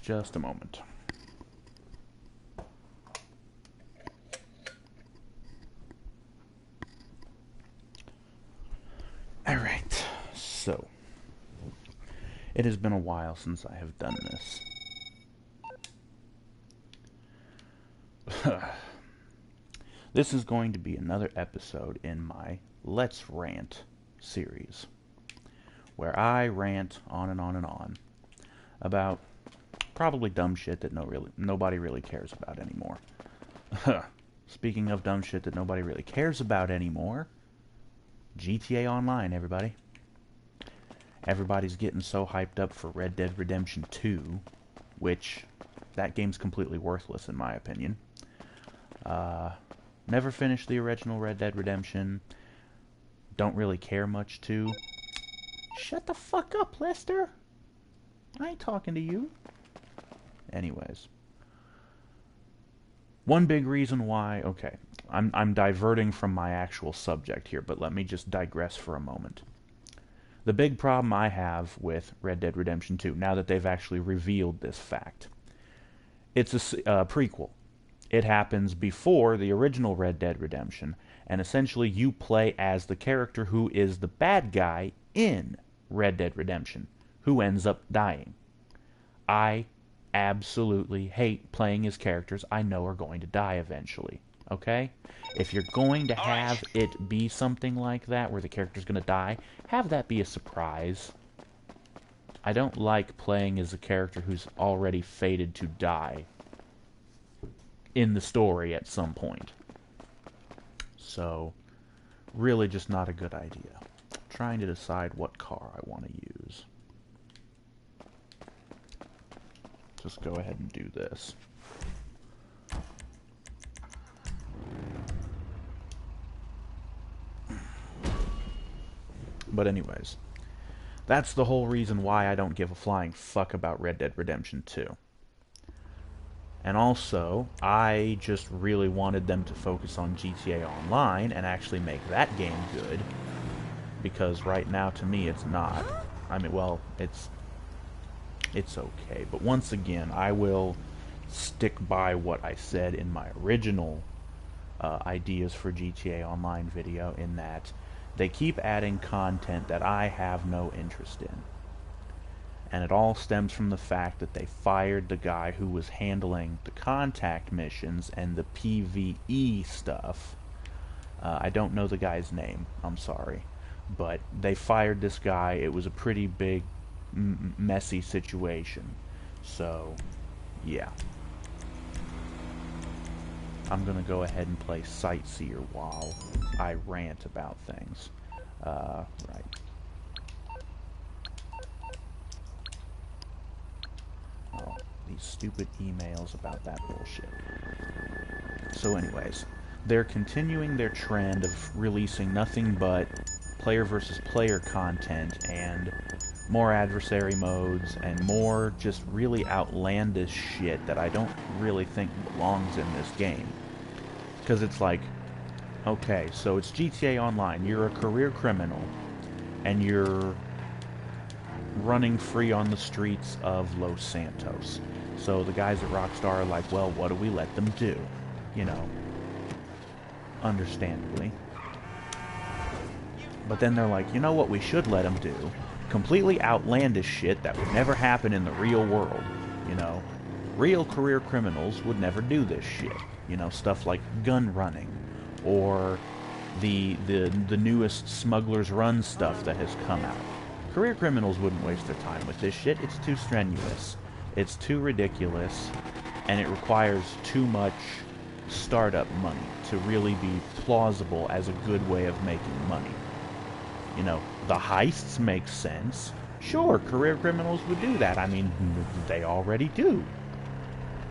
Just a moment. Alright, so it has been a while since I have done this. This is going to be another episode in my Let's Rant series, where I rant on and on and on about probably dumb shit that nobody really cares about anymore. Speaking of dumb shit that nobody really cares about anymore, GTA Online, everybody. Everybody's getting so hyped up for Red Dead Redemption 2, which, that game's completely worthless in my opinion. Never finished the original Red Dead Redemption. Don't really care much to. Shut the fuck up, Lester! I ain't talking to you. Anyways. One big reason why... Okay, I'm diverting from my actual subject here, but let me just digress for a moment. The big problem I have with Red Dead Redemption 2, now that they've actually revealed this fact, it's a prequel. It happens before the original Red Dead Redemption, and essentially you play as the character who is the bad guy in Red Dead Redemption, who ends up dying. I absolutely hate playing as characters I know are going to die eventually. Okay? If you're going to have it be something like that, where the character's going to die, have that be a surprise. I don't like playing as a character who's already fated to die in the story at some point. So, really just not a good idea. I'm trying to decide what car I want to use. Just go ahead and do this. But anyways, that's the whole reason why I don't give a flying fuck about Red Dead Redemption 2. And also, I just really wanted them to focus on GTA Online and actually make that game good. Because right now, to me, it's not. I mean, well, it's okay. But once again, I will stick by what I said in my original ideas for GTA Online video, in that they keep adding content that I have no interest in. And it all stems from the fact that they fired the guy who was handling the contact missions and the PvE stuff. I don't know the guy's name, I'm sorry. But they fired this guy. It was a pretty big, messy situation. So, yeah. I'm gonna go ahead and play Sightseer while I rant about things. Right. Oh, these stupid emails about that bullshit. So anyways, they're continuing their trend of releasing nothing but player versus player content and more adversary modes and more just really outlandish shit that I don't really think belongs in this game. Because it's like, okay, so it's GTA Online, you're a career criminal, and you're running free on the streets of Los Santos. So the guys at Rockstar are like, well, what do we let them do? You know, understandably. But then they're like, you know what we should let them do? Completely outlandish shit that would never happen in the real world, you know? Real career criminals would never do this shit. You know, stuff like gun running, or the newest Smuggler's Run stuff that has come out. Career criminals wouldn't waste their time with this shit. It's too strenuous. It's too ridiculous, and it requires too much startup money to really be plausible as a good way of making money. You know, the heists make sense. Sure, career criminals would do that. I mean, they already do.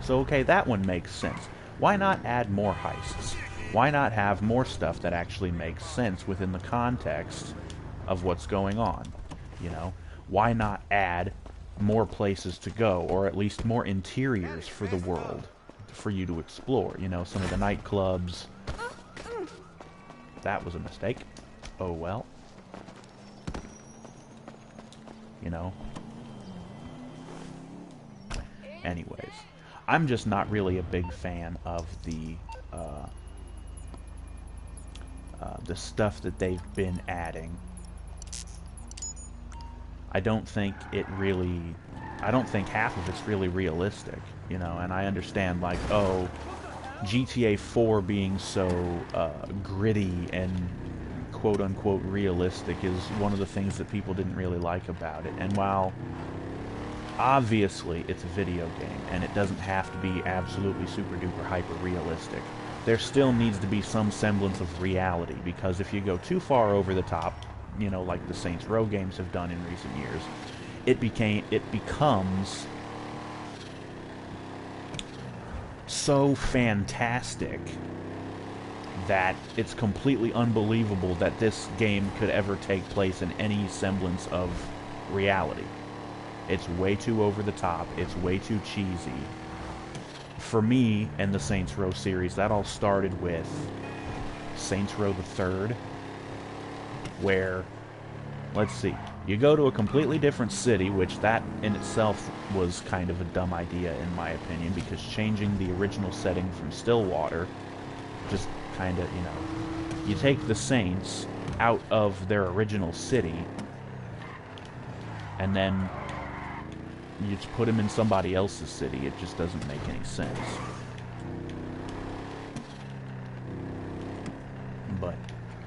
So, okay, that one makes sense. Why not add more heists? Why not have more stuff that actually makes sense within the context of what's going on? You know, why not add more places to go, or at least more interiors for the world for you to explore? You know, some of the nightclubs. That was a mistake. Oh well. You know. Anyways, I'm just not really a big fan of the stuff that they've been adding. I don't think half of it's really realistic, you know, and I understand, like, oh, GTA 4 being so gritty and quote-unquote realistic is one of the things that people didn't really like about it. And while obviously it's a video game and it doesn't have to be absolutely super-duper hyper-realistic, there still needs to be some semblance of reality, because if you go too far over the top, you know, like the Saints Row games have done in recent years, it becomes so fantastic that it's completely unbelievable that this game could ever take place in any semblance of reality. It's way too over the top, it's way too cheesy. For me and the Saints Row series, that all started with Saints Row the Third, where, let's see, you go to a completely different city, which that in itself was kind of a dumb idea in my opinion, because changing the original setting from Stillwater just kind of, you know, you take the Saints out of their original city and then you just put them in somebody else's city. It just doesn't make any sense. But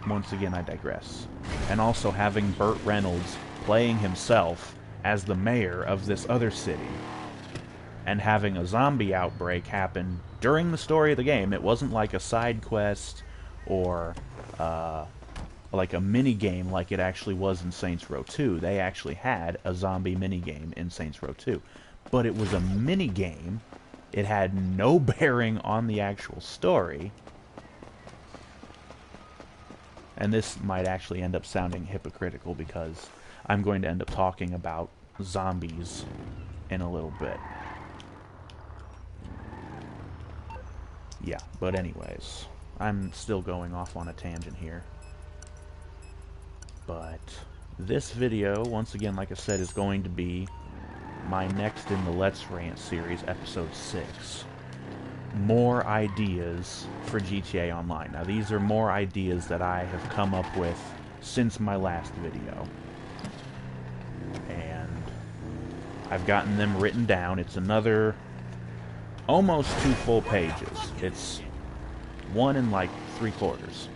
once again, I digress. And also having Burt Reynolds playing himself as the mayor of this other city and having a zombie outbreak happen during the story of the game. It wasn't like a side quest or like a mini game like it actually was in Saints Row 2. They actually had a zombie mini game in Saints Row 2, but it was a mini game. It had no bearing on the actual story. And this might actually end up sounding hypocritical because I'm going to end up talking about zombies in a little bit. Yeah, but anyways, I'm still going off on a tangent here. But this video, once again, like I said, is going to be my next in the Let's Rant series, episode 6. More ideas for GTA Online. Now, these are more ideas that I have come up with since my last video. And I've gotten them written down. It's another almost 2 full pages. It's 1 and like 3/4.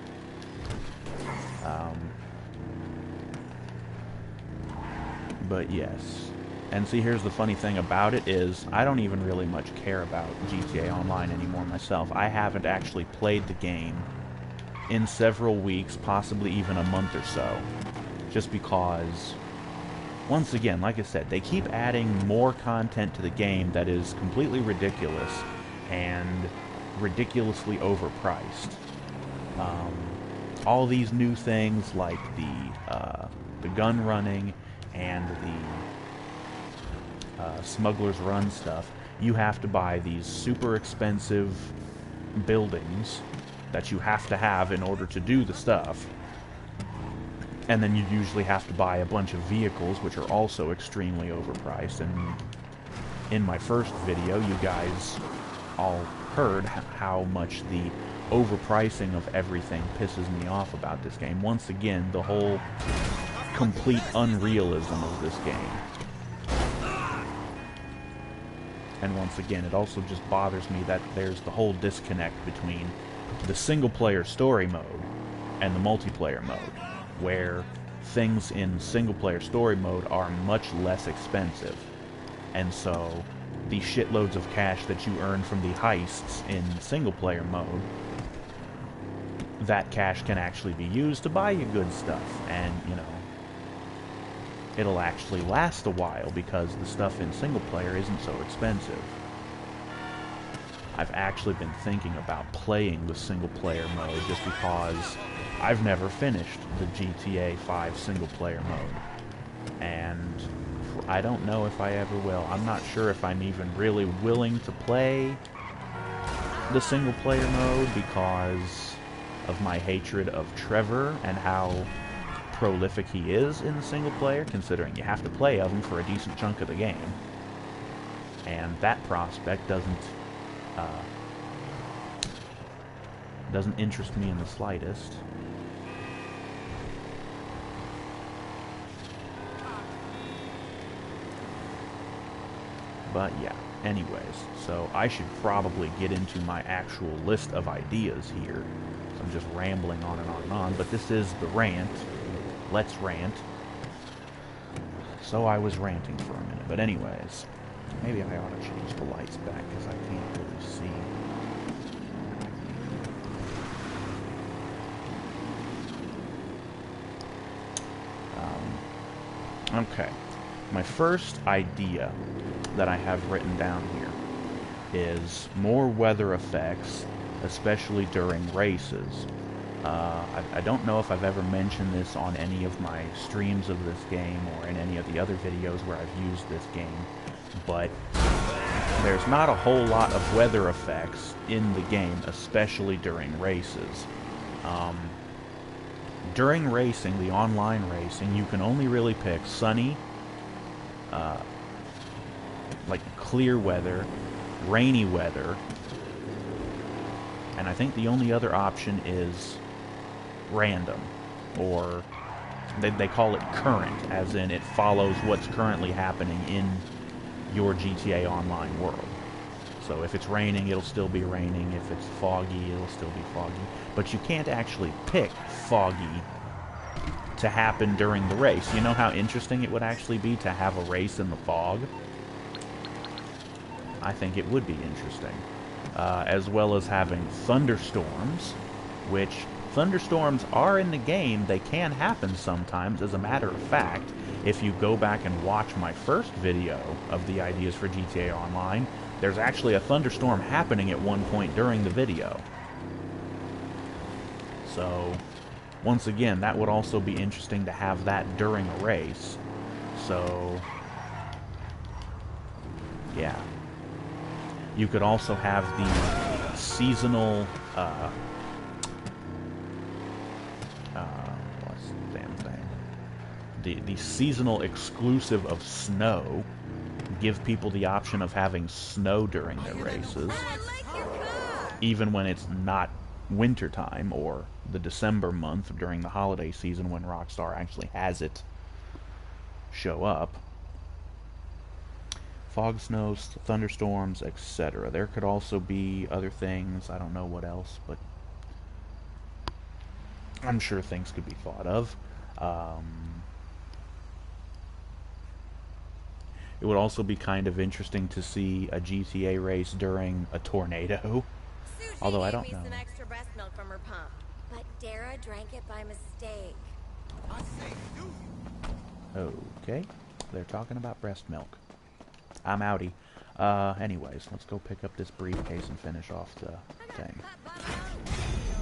But yes. And see, here's the funny thing about it is I don't even really much care about GTA Online anymore myself. I haven't actually played the game in several weeks, possibly even a month or so. Just because, once again, like I said, they keep adding more content to the game that is completely ridiculous and ridiculously overpriced. All these new things like the gun running and the Smuggler's Run stuff, you have to buy these super expensive buildings that you have to have in order to do the stuff. And then you usually have to buy a bunch of vehicles, which are also extremely overpriced. And in my first video, you guys all heard how much the overpricing of everything pisses me off about this game. Once again, the whole complete unrealism of this game. And once again, it also just bothers me that there's the whole disconnect between the single-player story mode and the multiplayer mode, where things in single-player story mode are much less expensive. And so, the shitloads of cash that you earn from the heists in single-player mode, that cash can actually be used to buy you good stuff. And, you know, it'll actually last a while because the stuff in single-player isn't so expensive. I've actually been thinking about playing the single-player mode just because I've never finished the GTA 5 single-player mode. And I don't know if I ever will. I'm not sure if I'm even really willing to play the single-player mode because of my hatred of Trevor and how prolific he is in the single-player, considering you have to play of him for a decent chunk of the game. and that prospect doesn't interest me in the slightest. But yeah, anyways, so I should probably get into my actual list of ideas here. So I'm just rambling on and on and on, but this is the rant. Let's rant. So I was ranting for a minute, but anyways, maybe I ought to change the lights back because I can't really see. Okay, my first idea that I have written down here is more weather effects, especially during races. I don't know if I've ever mentioned this on any of my streams of this game or in any of the other videos where I've used this game, but there's not a whole lot of weather effects in the game, especially during races. During racing, the online racing, you can only really pick sunny, like clear weather, rainy weather, and I think the only other option is random, or they call it current, as in it follows what's currently happening in your GTA Online world. So if it's raining, it'll still be raining. If it's foggy, it'll still be foggy. But you can't actually pick foggy to happen during the race. You know how interesting it would actually be to have a race in the fog? I think it would be interesting. As well as having thunderstorms, which thunderstorms are in the game. They can happen sometimes. As a matter of fact, if you go back and watch my first video of the ideas for GTA Online, there's actually a thunderstorm happening at one point during the video. So, once again, that would also be interesting to have that during a race. So, yeah. You could also have the seasonal, what's the damn thing? The seasonal exclusive of snow. Give people the option of having snow during their races, even when it's not wintertime or the December month during the holiday season when Rockstar actually has it show up. Fog, snows, thunderstorms, etc. There could also be other things. I don't know what else, but I'm sure things could be thought of. It would also be kind of interesting to see a GTA race during a tornado. Sushi Although I don't gave me know. some extra breast milk from her pump, but Dara drank it by mistake. I say Okay, they're talking about breast milk. I'm outie. Anyways, let's go pick up this briefcase and finish off the thing.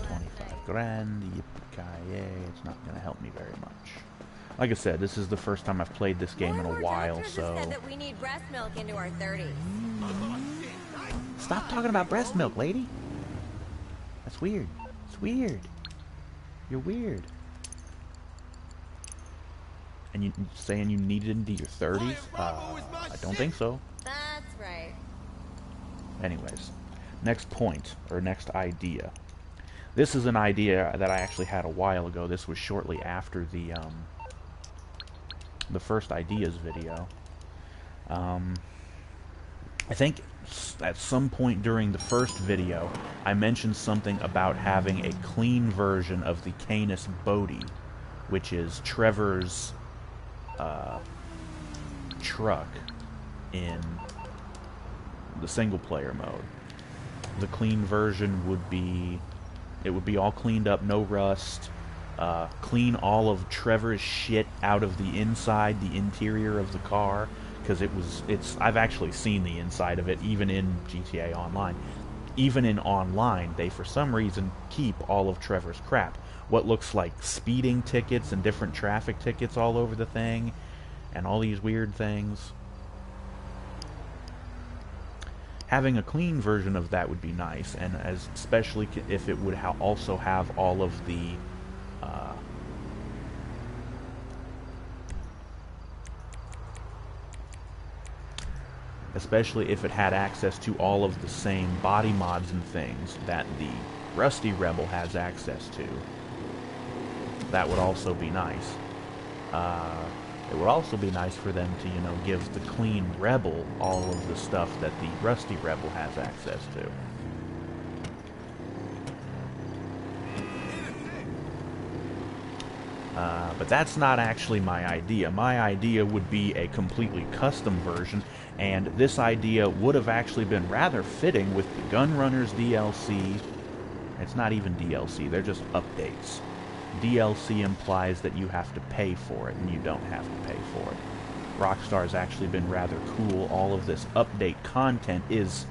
25 grand, yippee-ki-yay. It's not going to help me very much. Like I said, this is the first time I've played this game in a while, so... said that we need breast milk into our 30s. Stop talking about breast milk, lady. That's weird. It's weird. You're weird. And you saying you need it into your 30s? I don't think so. That's right. Anyways, next point, or next idea. This is an idea that I actually had a while ago. This was shortly after the first ideas video. I think at some point during the first video, I mentioned something about having a clean version of the Canis Bodie, which is Trevors' truck in the single-player mode. The clean version would be, it would be all cleaned up, no rust, clean all of Trevor's shit out of the inside, the interior of the car, because I've actually seen the inside of it, even in GTA Online. Even in Online, they for some reason keep all of Trevor's crap. What looks like speeding tickets and different traffic tickets all over the thing, and all these weird things. Having a clean version of that would be nice, and especially if it would also have all of the especially if it had access to all of the same body mods and things that the Rusty Rebel has access to. That would also be nice. It would also be nice for them to, you know, give the clean Rebel all of the stuff that the Rusty Rebel has access to. But that's not actually my idea. My idea would be a completely custom version, and this idea would have actually been rather fitting with the Gunrunners DLC. It's not even DLC, they're just updates. DLC implies that you have to pay for it, and you don't have to pay for it. Rockstar's actually been rather cool. All of this update content is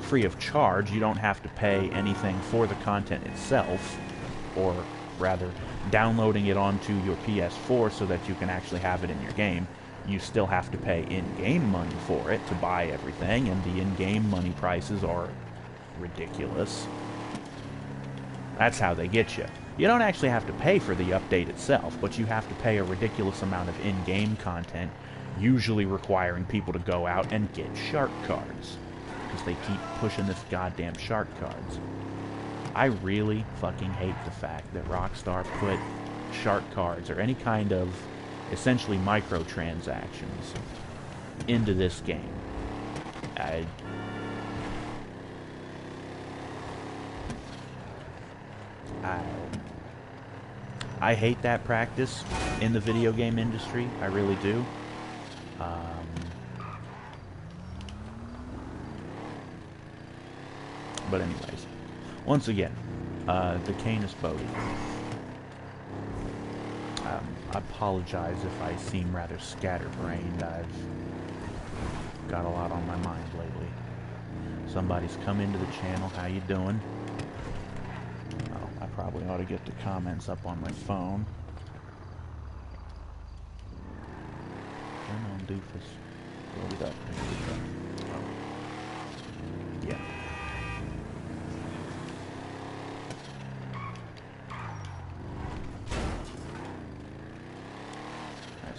free of charge. You don't have to pay anything for the content itself, or rather, downloading it onto your PS4 so that you can actually have it in your game. You still have to pay in-game money for it to buy everything, and the in-game money prices are ridiculous. That's how they get you. You don't actually have to pay for the update itself, but you have to pay a ridiculous amount of in-game content, usually requiring people to go out and get shark cards, because they keep pushing this goddamn shark cards. I really fucking hate the fact that Rockstar put shark cards or any kind of essentially microtransactions into this game. I hate that practice in the video game industry. I really do. But anyways, once again, the Canis Bodie. I apologize if I seem rather scatterbrained. I've got a lot on my mind lately. Somebody's come into the channel. How you doing? Oh, I probably ought to get the comments up on my phone. Come on, doofus. Load it up. There we go. Oh. Yeah.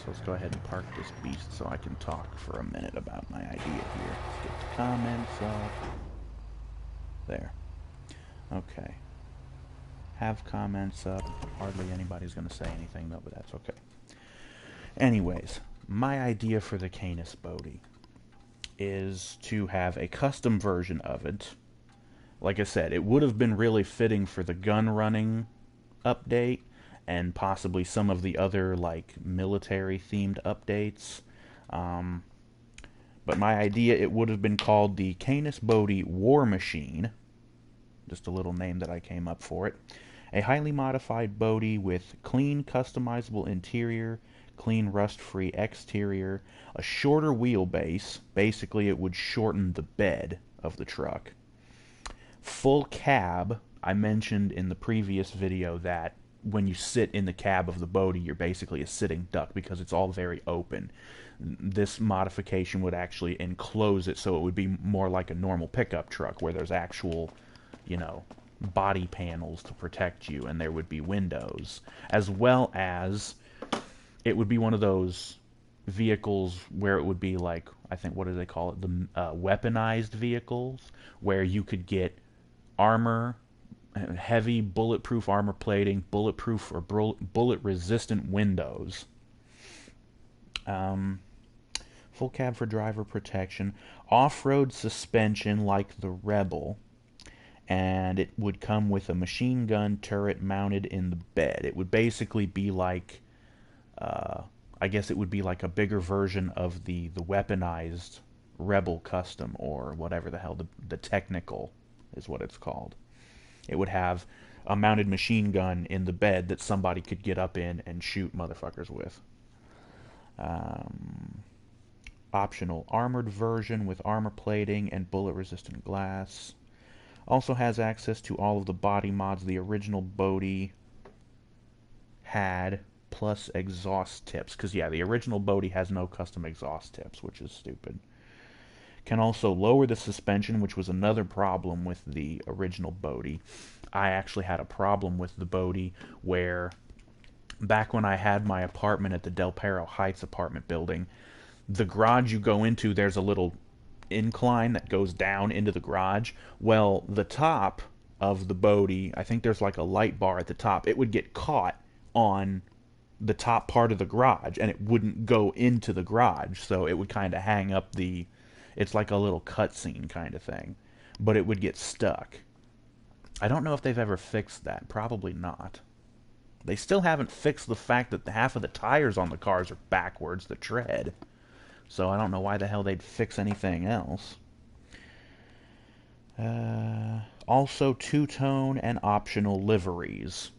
Let's go ahead and park this beast so I can talk for a minute about my idea here. Let's get the comments up. There. Okay. Have comments up. Hardly anybody's going to say anything though, but that's okay. Anyways, my idea for the Canis Bodie is to have a custom version of it. Like I said, it would have been really fitting for the gun running update, and possibly some of the other, like, military-themed updates. But my idea, it would have been called the Canis Bodie War Machine. Just a little name that I came up for it. A highly modified Bodie with clean, customizable interior, clean, rust-free exterior, a shorter wheelbase. Basically, it would shorten the bed of the truck. Full cab. I mentioned in the previous video that when you sit in the cab of the Bodie, you're basically a sitting duck because it's all very open. This modification would actually enclose it so it would be more like a normal pickup truck where there's actual, you know, body panels to protect you, and there would be windows, as well as it would be one of those vehicles where it would be like, I think, what do they call it, the weaponized vehicles, where you could get armor, heavy bulletproof armor plating, bulletproof or bullet-resistant windows, full cab for driver protection, off-road suspension like the Rebel, and it would come with a machine gun turret mounted in the bed. It would basically be like, I guess it would be like a bigger version of the weaponized Rebel Custom, or whatever the hell the technical is what it's called. It would have a mounted machine gun in the bed that somebody could get up in and shoot motherfuckers with. Optional armored version with armor plating and bullet-resistant glass. Also has access to all of the body mods the original Bodie had, plus exhaust tips. Because, yeah, the original Bodie has no custom exhaust tips, which is stupid. Can also lower the suspension, which was another problem with the original Bodie. I actually had a problem with the Bodie where, back when I had my apartment at the Del Perro Heights apartment building, the garage you go into, there's a little incline that goes down into the garage. Well, the top of the Bodie, I think there's like a light bar at the top. It would get caught on the top part of the garage, and it wouldn't go into the garage, so it would kind of hang up the... It's like a little cutscene kind of thing, but it would get stuck. I don't know if they've ever fixed that. Probably not. They still haven't fixed the fact that half of the tires on the cars are backwards, the tread. So I don't know why the hell they'd fix anything else. Also, two-tone and optional liveries.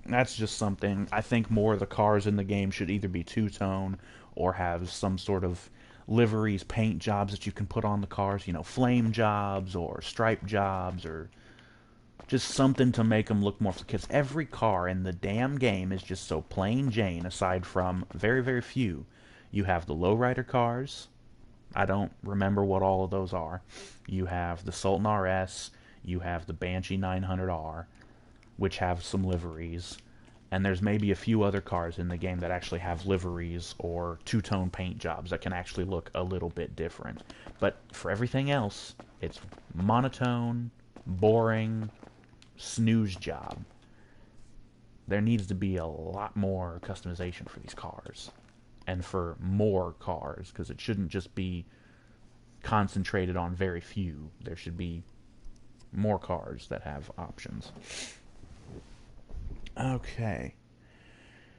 That's just something... I think more of the cars in the game should either be two-tone or have some sort of liveries, paint jobs that you can put on the cars. You know, flame jobs or stripe jobs or just something to make them look more... Because every car in the damn game is just so plain Jane, aside from very, very few. You have the lowrider cars. I don't remember what all of those are. You have the Sultan RS. You have the Banshee 900R, which have some liveries. And there's maybe a few other cars in the game that actually have liveries or two-tone paint jobs that can actually look a little bit different. But for everything else, it's monotone, boring, snooze job. There needs to be a lot more customization for these cars. And for more cars, because it shouldn't just be concentrated on very few. There should be more cars that have options. Okay.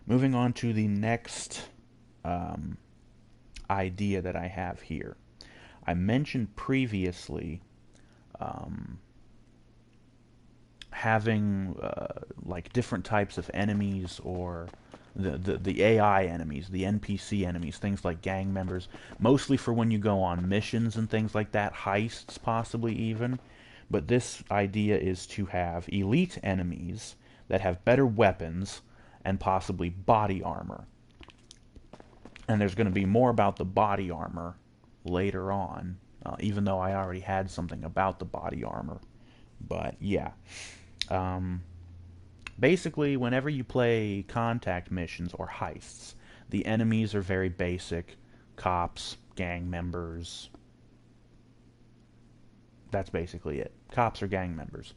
Moving on to the next idea that I have here. I mentioned previously having like different types of enemies, or the AI enemies, the NPC enemies, things like gang members, mostly for when you go on missions and things like that, heists possibly even. But this idea is to have elite enemies that have better weapons and possibly body armor. And there's going to be more about the body armor later on, even though I already had something about the body armor. But yeah. Basically, whenever you play contact missions or heists, the enemies are very basic. Cops, gang members. That's basically it. Cops or gang members.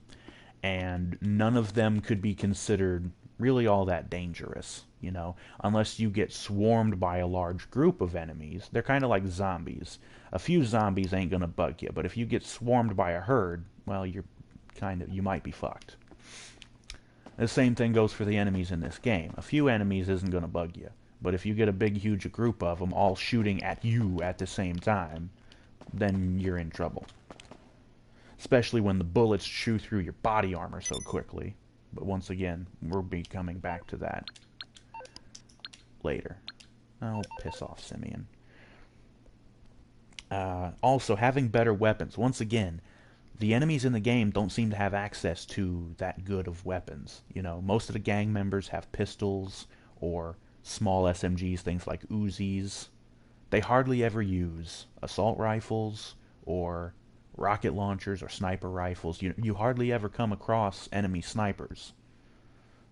And none of them could be considered really all that dangerous, you know, unless you get swarmed by a large group of enemies. They're kind of like zombies. A few zombies ain't gonna bug you, but if you get swarmed by a herd, well, you might be fucked. The same thing goes for the enemies in this game. A few enemies isn't going to bug you. But if you get a big, huge group of them all shooting at you at the same time, then you're in trouble. Especially when the bullets chew through your body armor so quickly. But once again, we'll be coming back to that later. Oh, piss off, Simeon. Also, having better weapons. Once again, the enemies in the game don't seem to have access to that good of weapons. You know, most of the gang members have pistols or small SMGs, things like Uzis. They hardly ever use assault rifles or rocket launchers or sniper rifles. You hardly ever come across enemy snipers.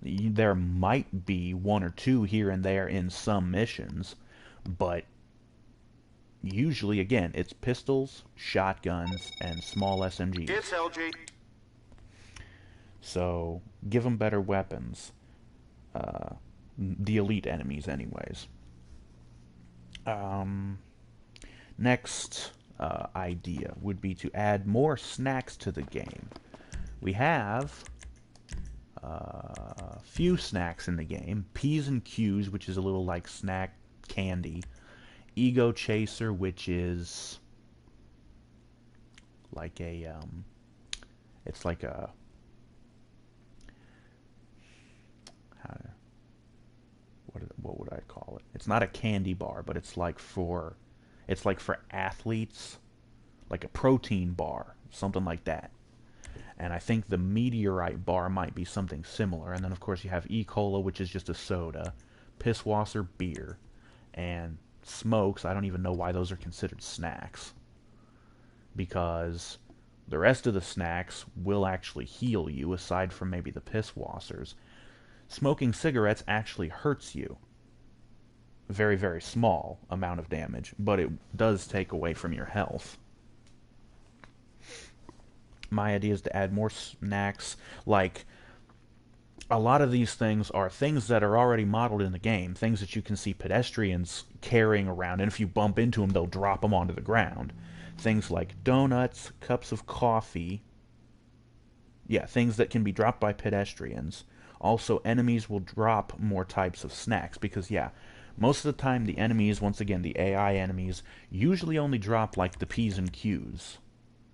There might be one or two here and there in some missions, but usually, again, it's pistols, shotguns, and small SMGs. It's LG. So, give them better weapons. The elite enemies, anyways. Next idea would be to add more snacks to the game. We have a few snacks in the game. P's and Q's, which is a little like snack candy. Ego Chaser, which is like a, it's like a, what would I call it? It's not a candy bar, but it's like for athletes, like a protein bar, something like that. And I think the Meteorite bar might be something similar. And then, of course, you have E-Cola, which is just a soda, Pisswasser beer, and Smokes. I don't even know why those are considered snacks, because the rest of the snacks will actually heal you, aside from maybe the Pisswassers. Smoking cigarettes actually hurts you. Very, very small amount of damage, but it does take away from your health. my idea is to add more snacks. Like, a lot of these things are things that are already modeled in the game, things that you can see pedestrians carrying around, and if you bump into them, they'll drop them onto the ground. Things like donuts, cups of coffee. Yeah, things that can be dropped by pedestrians. Also, enemies will drop more types of snacks because, yeah, most of the time the enemies, once again, the AI enemies, usually only drop like the P's and Q's.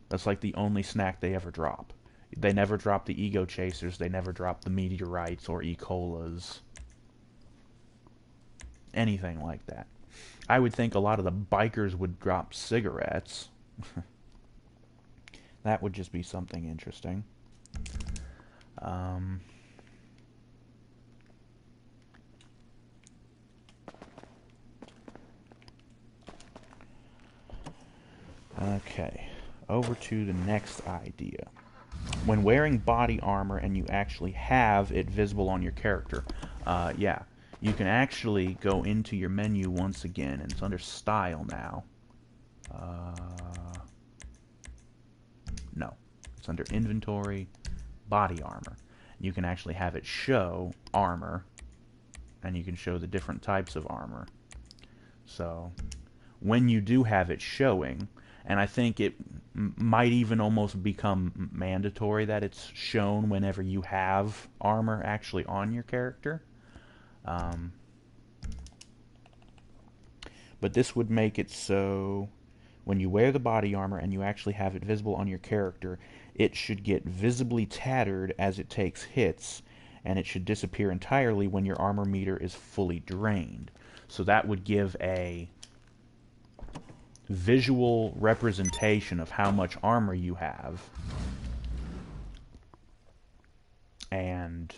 That's like the only snack they ever drop. They never drop the ego chasers, they never drop the meteorites or E. colas. Anything like that. I would think a lot of the bikers would drop cigarettes. That would just be something interesting. Okay, over to the next idea. When wearing body armor and you actually have it visible on your character, yeah, you can actually go into your menu once again, and it's under Style now. No, it's under Inventory, Body Armor. You can actually have it show armor, and you can show the different types of armor. So, when you do have it showing, and I think it might even almost become mandatory that it's shown whenever you have armor actually on your character. But this would make it so when you wear the body armor and you actually have it visible on your character, it should get visibly tattered as it takes hits, and it should disappear entirely when your armor meter is fully drained. So that would give a visual representation of how much armor you have, and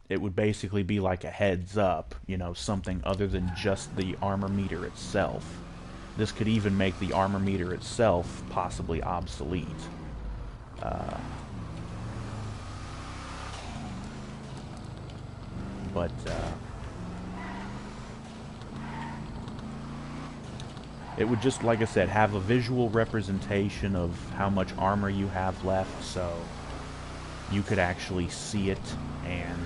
it would basically be like a heads up, you know, something other than just the armor meter itself. This could even make the armor meter itself possibly obsolete. It would just, like I said, have a visual representation of how much armor you have left, so you could actually see it, and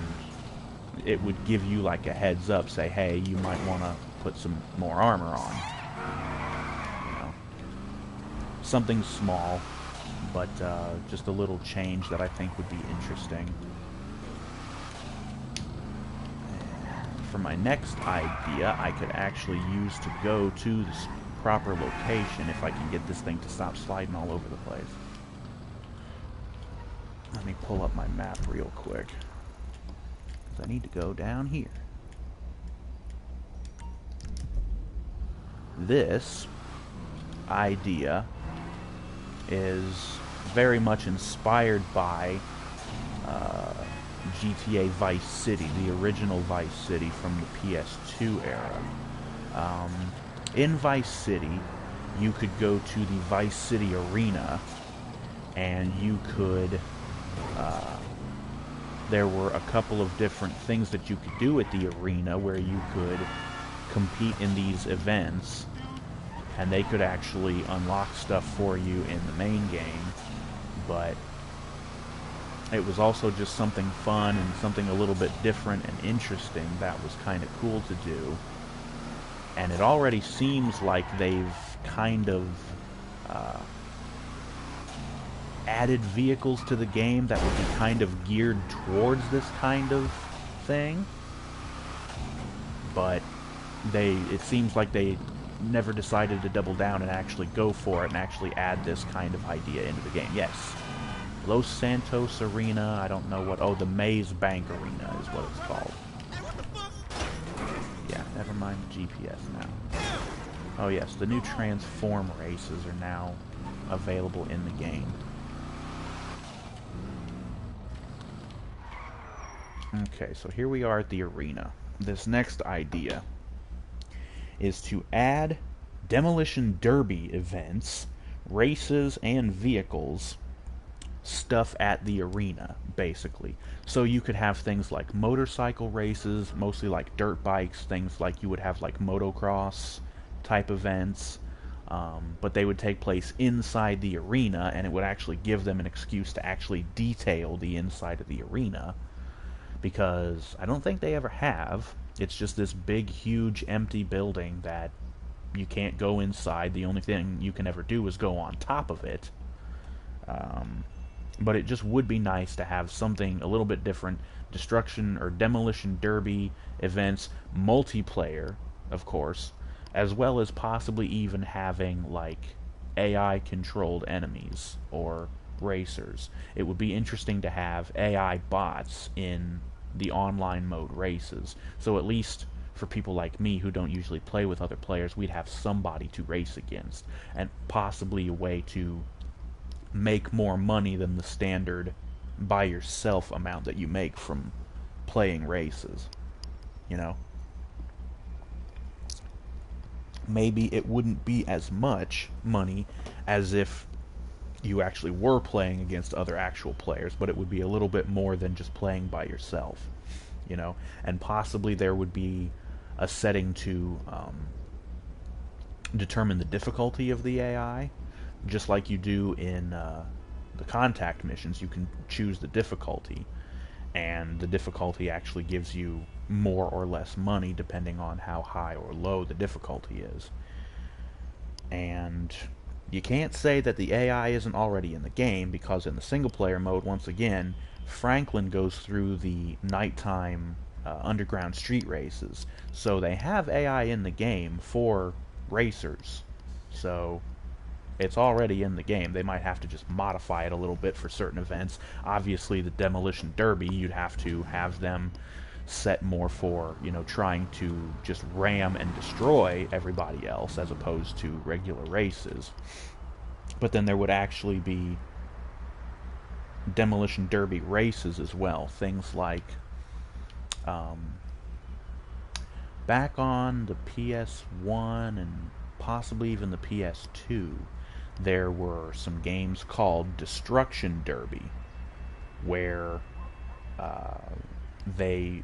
it would give you like a heads up, say, hey, you might want to put some more armor on. You know, something small, but just a little change that I think would be interesting. For my next idea, I could actually use to go to the proper location if I can get this thing to stop sliding all over the place. Let me pull up my map real quick, because I need to go down here. This idea is very much inspired by GTA Vice City, the original Vice City from the PS2 era. In Vice City, you could go to the Vice City Arena, and you could, there were a couple of different things that you could do at the arena where you could compete in these events, and they could actually unlock stuff for you in the main game, but it was also just something fun and something a little bit different and interesting that was kind of cool to do. And it already seems like they've kind of added vehicles to the game that would be kind of geared towards this kind of thing. But it seems like they never decided to double down and actually go for it and actually add this kind of idea into the game. Yes. Los Santos Arena, I don't know what... Oh, the Maze Bank Arena is what it's called. Yeah, never mind the GPS now. Oh yes, the new Transform races are now available in the game. Okay, so here we are at the arena. This next idea is to add Demolition Derby events, races, and vehicles stuff at the arena, basically. So you could have things like motorcycle races, mostly like dirt bikes, things like you would have like motocross type events. but they would take place inside the arena, and it would actually give them an excuse to actually detail the inside of the arena, because I don't think they ever have. It's just this big, huge, empty building that you can't go inside. The only thing you can ever do is go on top of it. But it just would be nice to have something a little bit different. Destruction or Demolition Derby events, multiplayer, of course, as well as possibly even having, like, AI-controlled enemies or racers. It would be interesting to have AI bots in the online mode races. So at least for people like me who don't usually play with other players, we'd have somebody to race against, and possibly a way to make more money than the standard by yourself amount that you make from playing races. You know? Maybe it wouldn't be as much money as if you actually were playing against other actual players, but it would be a little bit more than just playing by yourself, you know? And possibly there would be a setting to determine the difficulty of the AI, just like you do in the contact missions. You can choose the difficulty, and the difficulty actually gives you more or less money depending on how high or low the difficulty is. And you can't say that the AI isn't already in the game, because in the single-player mode, once again, Franklin goes through the nighttime underground street races. So they have AI in the game for racers. So it's already in the game. They might have to just modify it a little bit for certain events. Obviously, the Demolition Derby, you'd have to have them set more for, you know, trying to just ram and destroy everybody else as opposed to regular races. But then there would actually be Demolition Derby races as well. Things like back on the PS1 and possibly even the PS2, there were some games called Destruction Derby, where they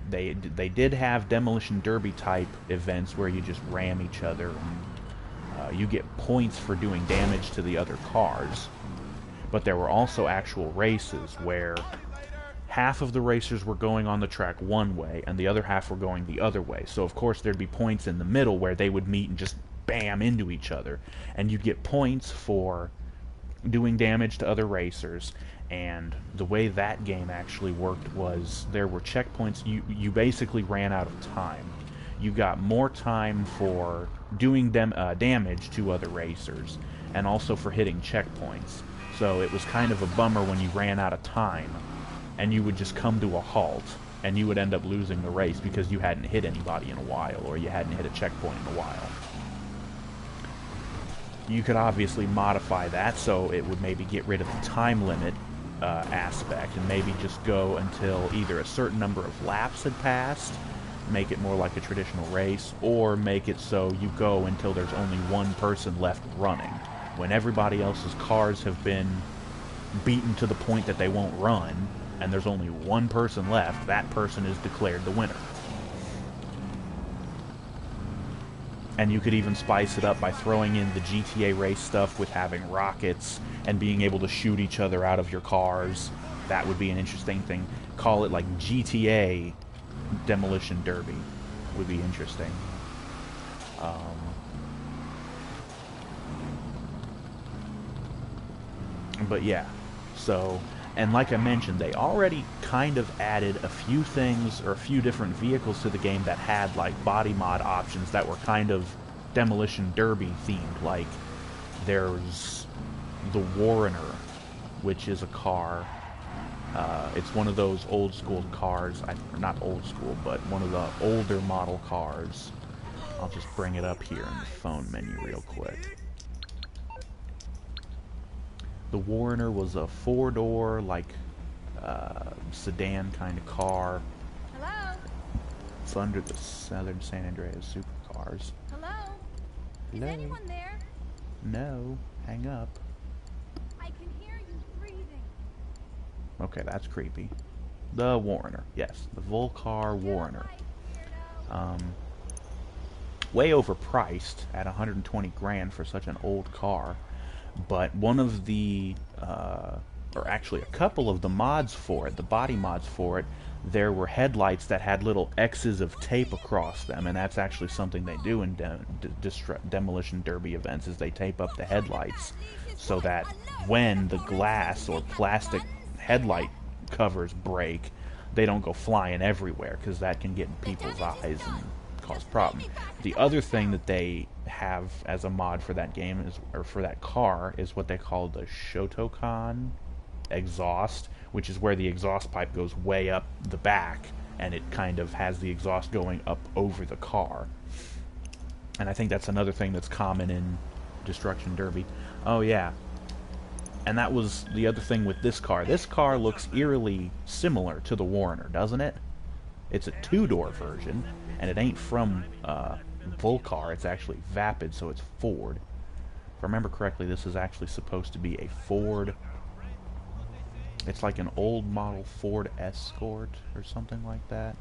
did have Demolition Derby type events where you just ram each other, and you get points for doing damage to the other cars. But there were also actual races where half of the racers were going on the track one way and the other half were going the other way. So of course there'd be points in the middle where they would meet and just bam into each other, and you'd get points for doing damage to other racers. And the way that game actually worked was there were checkpoints. You basically ran out of time. You got more time for doing damage to other racers, and also for hitting checkpoints. So it was kind of a bummer when you ran out of time and you would just come to a halt, and you would end up losing the race because you hadn't hit anybody in a while, or you hadn't hit a checkpoint in a while. You could obviously modify that so it would maybe get rid of the time limit aspect, and maybe just go until either a certain number of laps had passed, make it more like a traditional race, or make it so you go until there's only one person left running. When everybody else's cars have been beaten to the point that they won't run, and there's only one person left, that person is declared the winner. And you could even spice it up by throwing in the GTA race stuff with having rockets and being able to shoot each other out of your cars. That would be an interesting thing. Call it like GTA Demolition Derby. Would be interesting. But yeah, so, and like I mentioned, they already kind of added a few things, or a few different vehicles to the game that had like body mod options that were kind of Demolition Derby themed. Like, there's the Warrener, which is a car. It's one of those old school cars, not old school, but one of the older model cars. I'll just bring it up here in the phone menu real quick. The Warrener was a four-door, like, sedan kind of car. Hello? It's under the Southern San Andreas Supercars. Hello? Hello? Is anyone there? No. Hang up. I can hear you breathing. Okay, that's creepy. The Warrener. Yes, the Volcar Warrener. way overpriced at 120 grand for such an old car. But one of the, or actually a couple of the mods for it, the body mods for it, there were headlights that had little X's of tape across them, and that's actually something they do in demolition derby events, is they tape up the headlights so that when the glass or plastic headlight covers break, they don't go flying everywhere, because that can get in people's eyes and cause problems. The other thing that they have as a mod for that game is, or for that car, is what they call the Shotokan exhaust, which is where the exhaust pipe goes way up the back, and it kind of has the exhaust going up over the car. And I think that's another thing that's common in Destruction Derby. Oh yeah. And that was the other thing with this car. This car looks eerily similar to the Warner, doesn't it? It's a two-door version, and it ain't from Volcar. It's actually Vapid, so it's Ford. If I remember correctly, this is actually supposed to be a Ford. It's like an old model Ford Escort or something like that.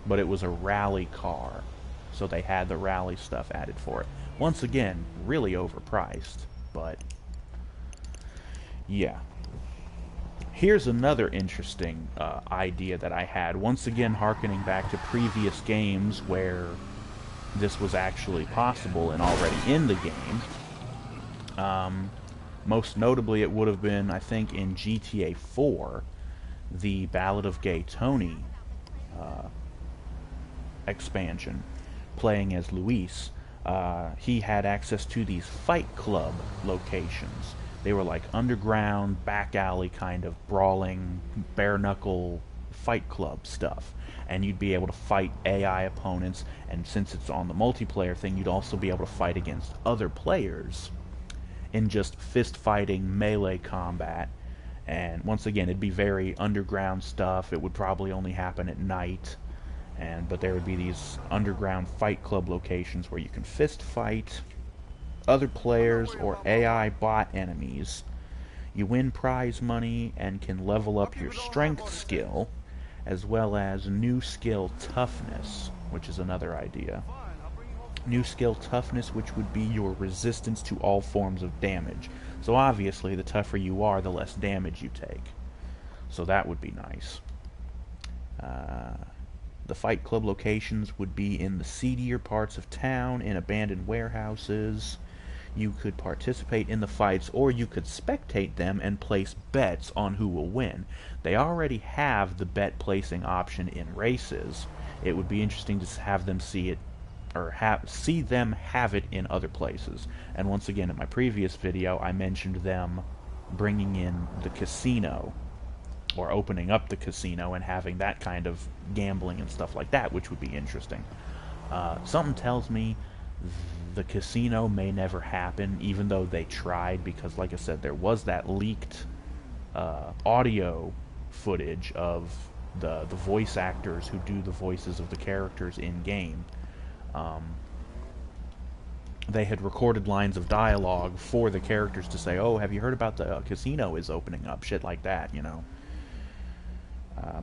But it was a rally car, so they had the rally stuff added for it. Once again, really overpriced, but yeah. Here's another interesting idea that I had, once again harkening back to previous games where this was actually possible and already in the game. Most notably, it would have been, I think, in GTA 4, the Ballad of Gay Tony expansion, playing as Luis. He had access to these fight club locations. They were like underground, back alley kind of brawling, bare knuckle fight club stuff. And you'd be able to fight AI opponents, and since it's on the multiplayer thing, you'd also be able to fight against other players in just fist fighting melee combat. And once again, it'd be very underground stuff. It would probably only happen at night. But there would be these underground fight club locations where you can fist fight other players or AI bot enemies. You win prize money and can level up your strength skill, as well as new skill toughness, which is another idea. New skill toughness, which would be your resistance to all forms of damage. So obviously, the tougher you are, the less damage you take. So that would be nice. The fight club locations would be in the seedier parts of town, in abandoned warehouses. You could participate in the fights, or you could spectate them and place bets on who will win. They already have the bet placing option in races. It would be interesting to have them see it, or see them have it in other places. And once again, in my previous video, I mentioned them bringing in the casino, or opening up the casino and having that kind of gambling and stuff like that, which would be interesting. Something tells me the casino may never happen, even though they tried, because like I said, there was that leaked audio footage of the voice actors who do the voices of the characters in game. They had recorded lines of dialogue for the characters to say, oh, have you heard about the casino is opening up, shit like that, you know.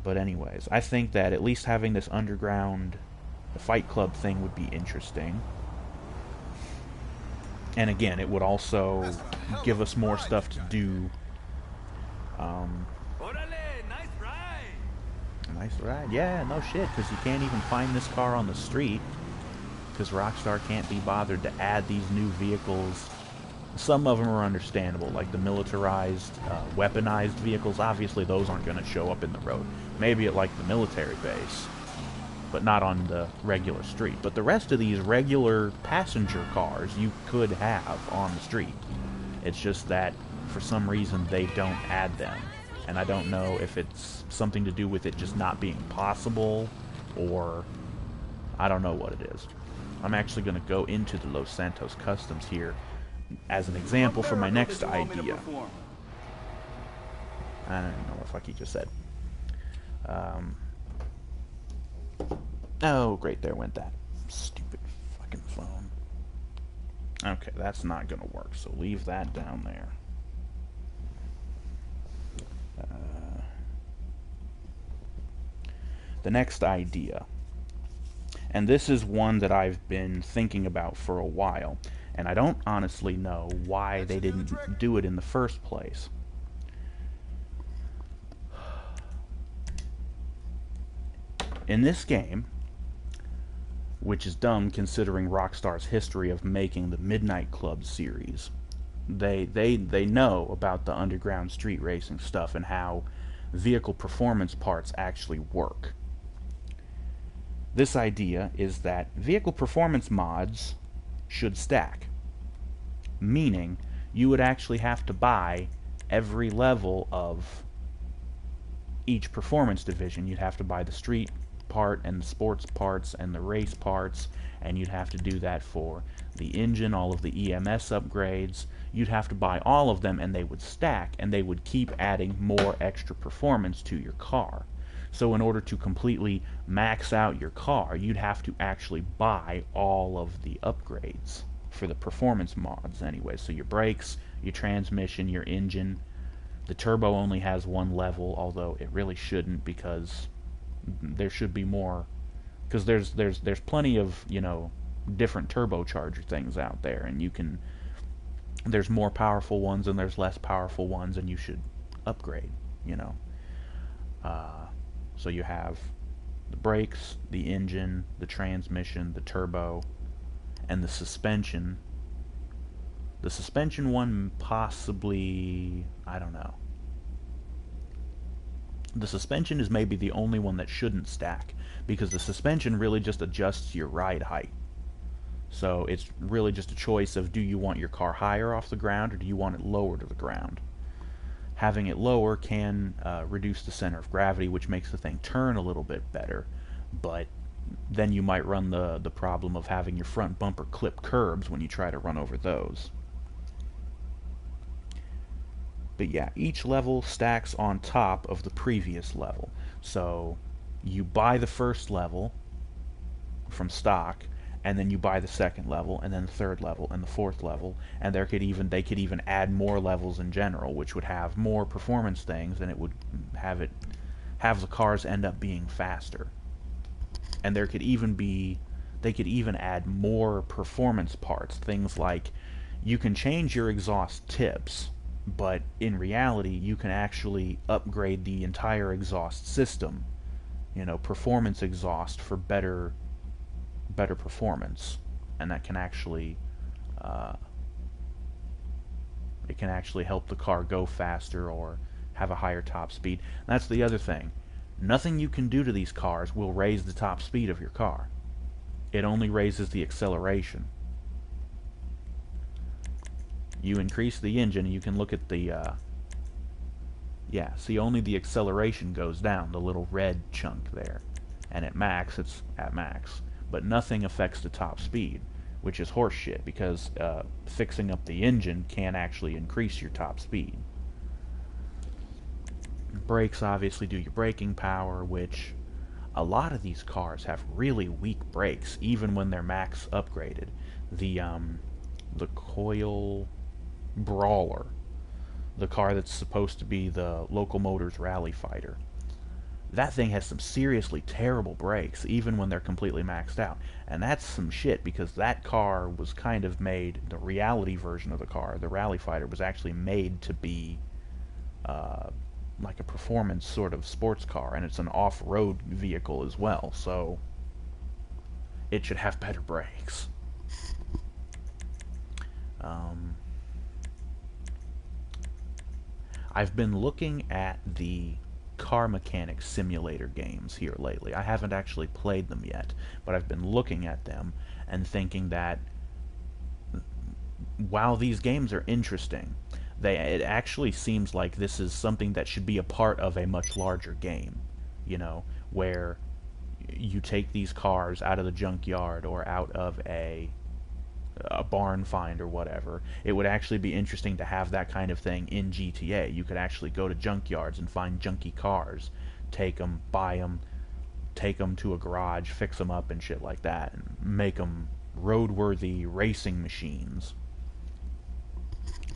But anyways, I think that at least having this underground fight club thing would be interesting. And again, it would also give us more stuff to do. Nice ride. Yeah, no shit, because you can't even find this car on the street, because Rockstar can't be bothered to add these new vehicles. Some of them are understandable, like the militarized, weaponized vehicles. Obviously, those aren't going to show up in the road. Maybe at, like, the military base, but not on the regular street. But the rest of these regular passenger cars you could have on the street. It's just that, for some reason, they don't add them. And I don't know if it's something to do with it just not being possible, or I don't know what it is. I'm actually going to go into the Los Santos Customs here as an example for my next idea. I don't know what the fuck he just said. Oh, great, there went that stupid fucking phone. Okay, that's not gonna work, so leave that down there. The next idea, And this is one that I've been thinking about for a while, and I don't honestly know why they didn't do it in the first place. In this game, which is dumb considering Rockstar's history of making the Midnight Club series, they know about the underground street racing stuff and how vehicle performance parts actually work. This idea is that vehicle performance mods should stack, meaning you would actually have to buy every level of each performance division. You'd have to buy the street part and the sports parts and the race parts, and you'd have to do that for the engine, all of the EMS upgrades. You'd have to buy all of them, and they would stack, and they would keep adding more extra performance to your car. So in order to completely max out your car, you'd have to actually buy all of the upgrades for the performance mods anyway. So your brakes, your transmission, your engine. The turbo only has one level, although it really shouldn't, because there should be more. Because there's plenty of, you know, different turbocharger things out there, and you can. There's more powerful ones and there's less powerful ones, and you should upgrade. You know. So you have the brakes, the engine, the transmission, the turbo, and the suspension. The suspension one possibly, I don't know. The suspension is maybe the only one that shouldn't stack, because the suspension really just adjusts your ride height. So it's really just a choice of, do you want your car higher off the ground or do you want it lower to the ground? Having it lower can reduce the center of gravity, which makes the thing turn a little bit better, but then you might run the problem of having your front bumper clip curbs when you try to run over those. But yeah, each level stacks on top of the previous level. So you buy the first level from stock, and then you buy the second level, and then the third level, and the fourth level, and they could even add more levels in general, which would have more performance things, and it would have the cars end up being faster. And they could even add more performance parts, things like you can change your exhaust tips, but in reality you can actually upgrade the entire exhaust system, you know, performance exhaust for better performance, and that can actually it can actually help the car go faster or have a higher top speed. And that's the other thing. Nothing you can do to these cars will raise the top speed of your car. It only raises the acceleration. You increase the engine, and you can look at the yeah, see, only the acceleration goes down, the little red chunk there. And at max, it's at max. But nothing affects the top speed, which is horseshit, because fixing up the engine can actually increase your top speed. Brakes obviously do your braking power, which a lot of these cars have really weak brakes, even when they're max upgraded. The Coil Brawler, the car that's supposed to be the Local Motors Rally Fighter, that thing has some seriously terrible brakes, even when they're completely maxed out. And that's some shit, because that car was kind of made, the reality version of the car, the Rally Fighter, was actually made to be like a performance sort of sports car, and it's an off-road vehicle as well, so it should have better brakes. I've been looking at the car mechanic simulator games here lately. I haven't actually played them yet, but I've been looking at them and thinking that while these games are interesting, it actually seems like this is something that should be a part of a much larger game, you know, where you take these cars out of the junkyard or out of a barn find or whatever. It would actually be interesting to have that kind of thing in GTA. You could actually go to junkyards and find junky cars, take them, buy them, take them to a garage, fix them up and shit like that, and make them roadworthy racing machines.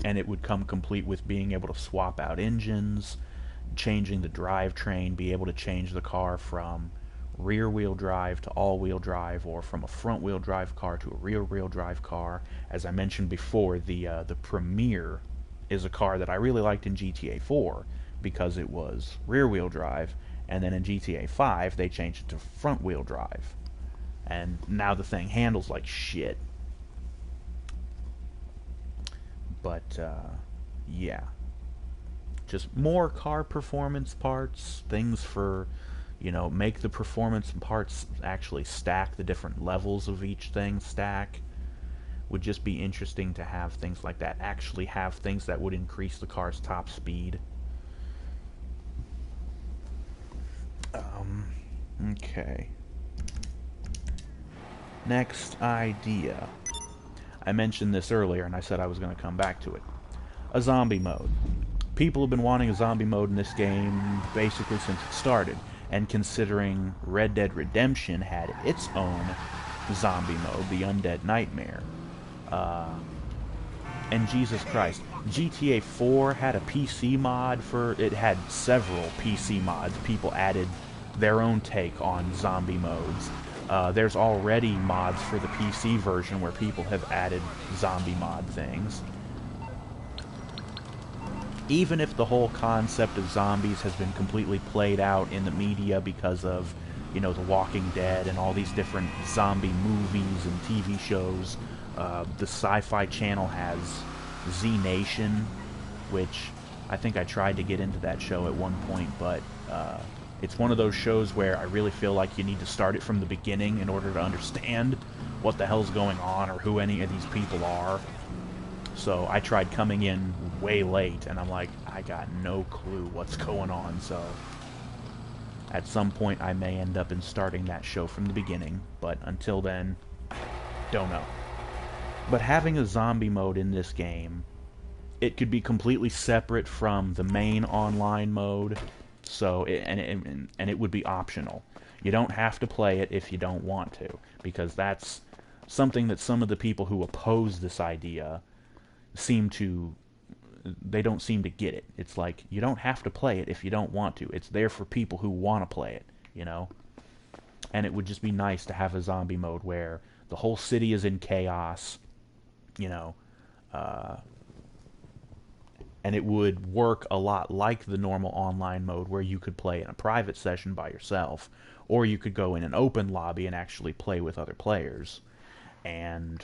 And it would come complete with being able to swap out engines, changing the drivetrain, be able to change the car from rear-wheel drive to all-wheel drive, or from a front-wheel drive car to a rear-wheel drive car. As I mentioned before, the Premier is a car that I really liked in GTA 4 because it was rear-wheel drive, and then in GTA 5 they changed it to front-wheel drive. And now the thing handles like shit. But, yeah. Just more car performance parts, things for, make the performance parts actually stack, the different levels of each thing stack. Would just be interesting to have things like that, actually have things that would increase the car's top speed. Okay. Next idea. I mentioned this earlier and I said I was going to come back to it. A zombie mode. People have been wanting a zombie mode in this game basically since it started, and considering Red Dead Redemption had its own zombie mode, the Undead Nightmare, and Jesus Christ, GTA 4 had a PC mod it had several PC mods. People added their own take on zombie modes. There's already mods for the PC version where people have added zombie mod things. Even if the whole concept of zombies has been completely played out in the media because of, The Walking Dead and all these different zombie movies and TV shows, the Sci-Fi Channel has Z Nation, which I think I tried to get into that show at one point, but it's one of those shows where I really feel like you need to start it from the beginning in order to understand what the hell's going on or who any of these people are. So I tried coming in way late, and I'm like, I got no clue what's going on, so at some point I may end up in starting that show from the beginning, but until then, don't know. But having a zombie mode in this game, it could be completely separate from the main online mode, so it would be optional. You don't have to play it if you don't want to, because that's something that some of the people who oppose this idea they don't seem to get it. It's like, you don't have to play it if you don't want to. It's there for people who want to play it, And it would just be nice to have a zombie mode where the whole city is in chaos, and it would work a lot like the normal online mode where you could play in a private session by yourself, or you could go in an open lobby and actually play with other players. And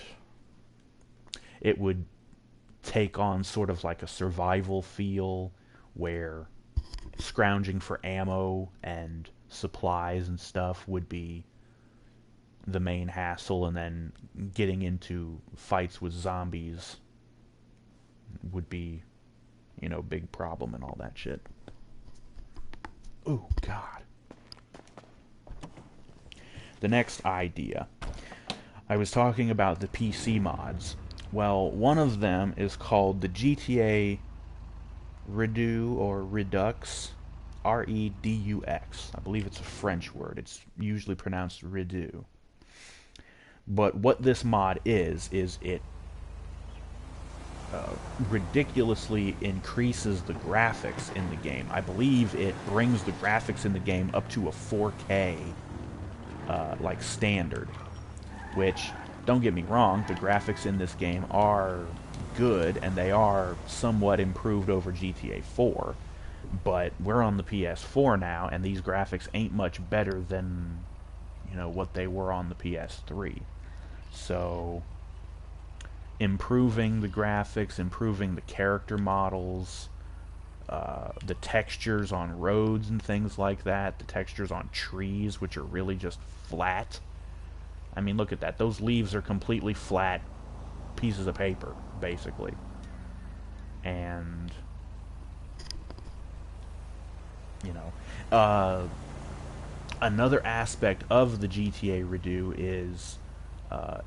it would take on sort of like a survival feel where scrounging for ammo and supplies and stuff would be the main hassle, and then getting into fights with zombies would be, big problem and all that shit. Oh, God. The next idea. I was talking about the PC mods. Well, one of them is called the GTA Redu or Redux, R-E-D-U-X. I believe it's a French word. It's usually pronounced Redu. But what this mod is it ridiculously increases the graphics in the game. I believe it brings the graphics in the game up to a 4K, like standard, which... Don't get me wrong, the graphics in this game are good, and they are somewhat improved over GTA 4, but we're on the PS4 now, and these graphics ain't much better than, what they were on the PS3. So, improving the graphics, improving the character models, the textures on roads and things like that, the textures on trees, which are really just flat. I mean, look at that. Those leaves are completely flat pieces of paper, basically. And, another aspect of the GTA Redo is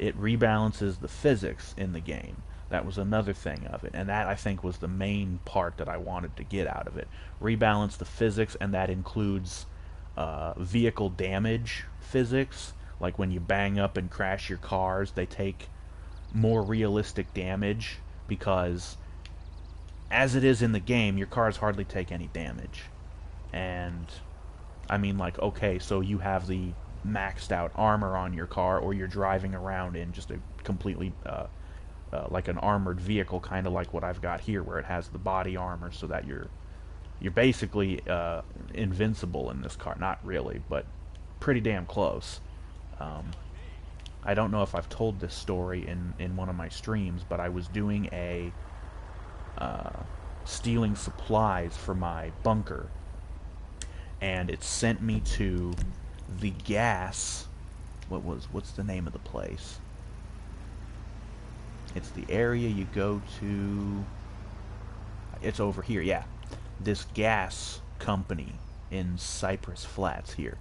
it rebalances the physics in the game. That was another thing of it, and that, I think, was the main part that I wanted to get out of it. Rebalance the physics, and that includes vehicle damage physics. Like when you bang up and crash your cars, they take more realistic damage, because as it is in the game, your cars hardly take any damage. And I mean, like, okay, so you have the maxed out armor on your car, or you're driving around in just a completely, like an armored vehicle, kind of like what I've got here, where it has the body armor, so that you're basically invincible in this car. Not really, but pretty damn close. I don't know if I've told this story in one of my streams, but I was doing a stealing supplies for my bunker, and it sent me to the gas. What's the name of the place? It's the area you go to. It's over here, yeah. This gas company in Cypress Flats here.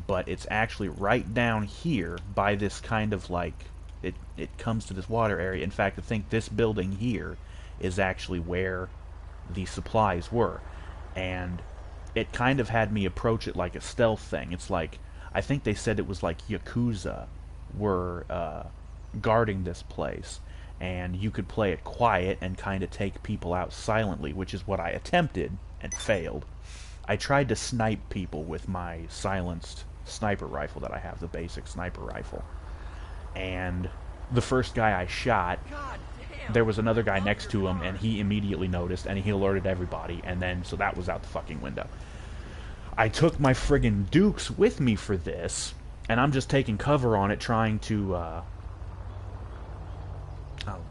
But it's actually right down here by this kind of like, it comes to this water area. In fact, I think this building here is actually where the supplies were. And it kind of had me approach it like a stealth thing. It's like, I think they said it was like Yakuza were guarding this place. And you could play it quiet and kind of take people out silently, which is what I attempted and failed. I tried to snipe people with my silenced sniper rifle that I have, the basic sniper rifle. And the first guy I shot, there was another guy next to him, and he immediately noticed, and he alerted everybody, and then, so that was out the fucking window. I took my friggin' Dukes with me for this, and I'm just taking cover on it, trying to, oh,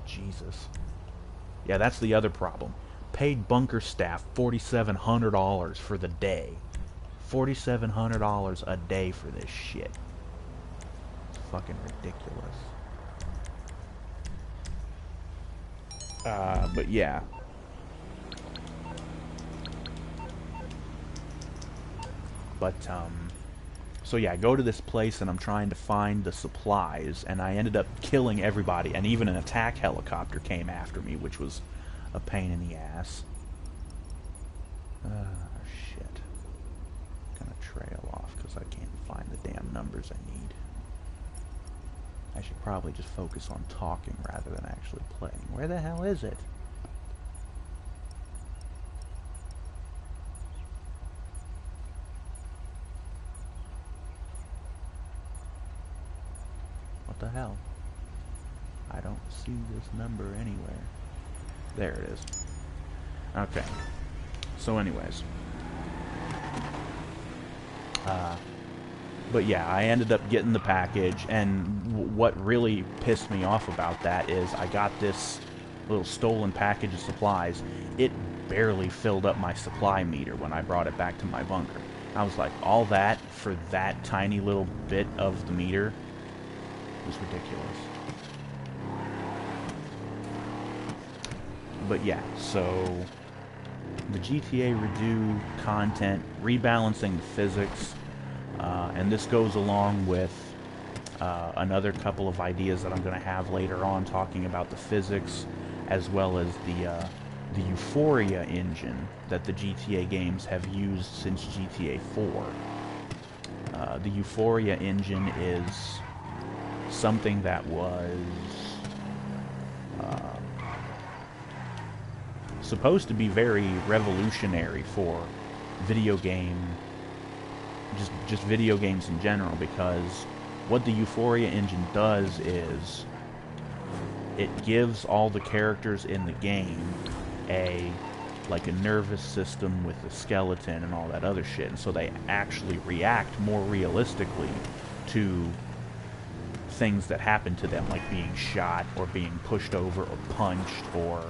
Jesus. Yeah, that's the other problem. Paid bunker staff $4,700 for the day. $4,700 a day for this shit. It's fucking ridiculous. But yeah. But, so yeah, I go to this place and I'm trying to find the supplies, and I ended up killing everybody, and even an attack helicopter came after me, which was a pain in the ass. Shit. Gonna trail off because I can't find the damn numbers I need. I should probably just focus on talking rather than actually playing. Where the hell is it? What the hell? I don't see this number anywhere. There it is. Okay. So anyways. But yeah, I ended up getting the package, and what really pissed me off about that is I got this little stolen package of supplies. It barely filled up my supply meter when I brought it back to my bunker. I was like, all that for that tiny little bit of the meter was ridiculous. But yeah, so the GTA Redo content, rebalancing the physics, and this goes along with another couple of ideas that I'm going to have later on, talking about the physics as well as the Euphoria engine that the GTA games have used since GTA 4. The Euphoria engine is something that was supposed to be very revolutionary for video game, just video games in general, because what the Euphoria engine does is it gives all the characters in the game like a nervous system with a skeleton and all that other shit, and so they actually react more realistically to things that happen to them, like being shot or being pushed over or punched, or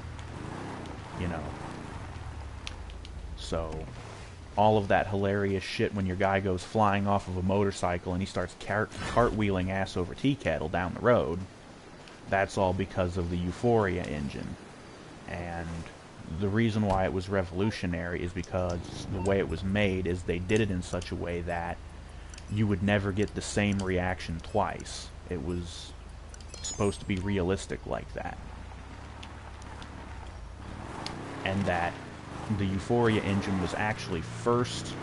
you know. So all of that hilarious shit when your guy goes flying off of a motorcycle and he starts cartwheeling ass over tea kettle down the road, that's all because of the Euphoria engine. And the reason why it was revolutionary is because the way it was made is they did it in such a way that you would never get the same reaction twice. It was supposed to be realistic like that. And that the Euphoria engine was actually first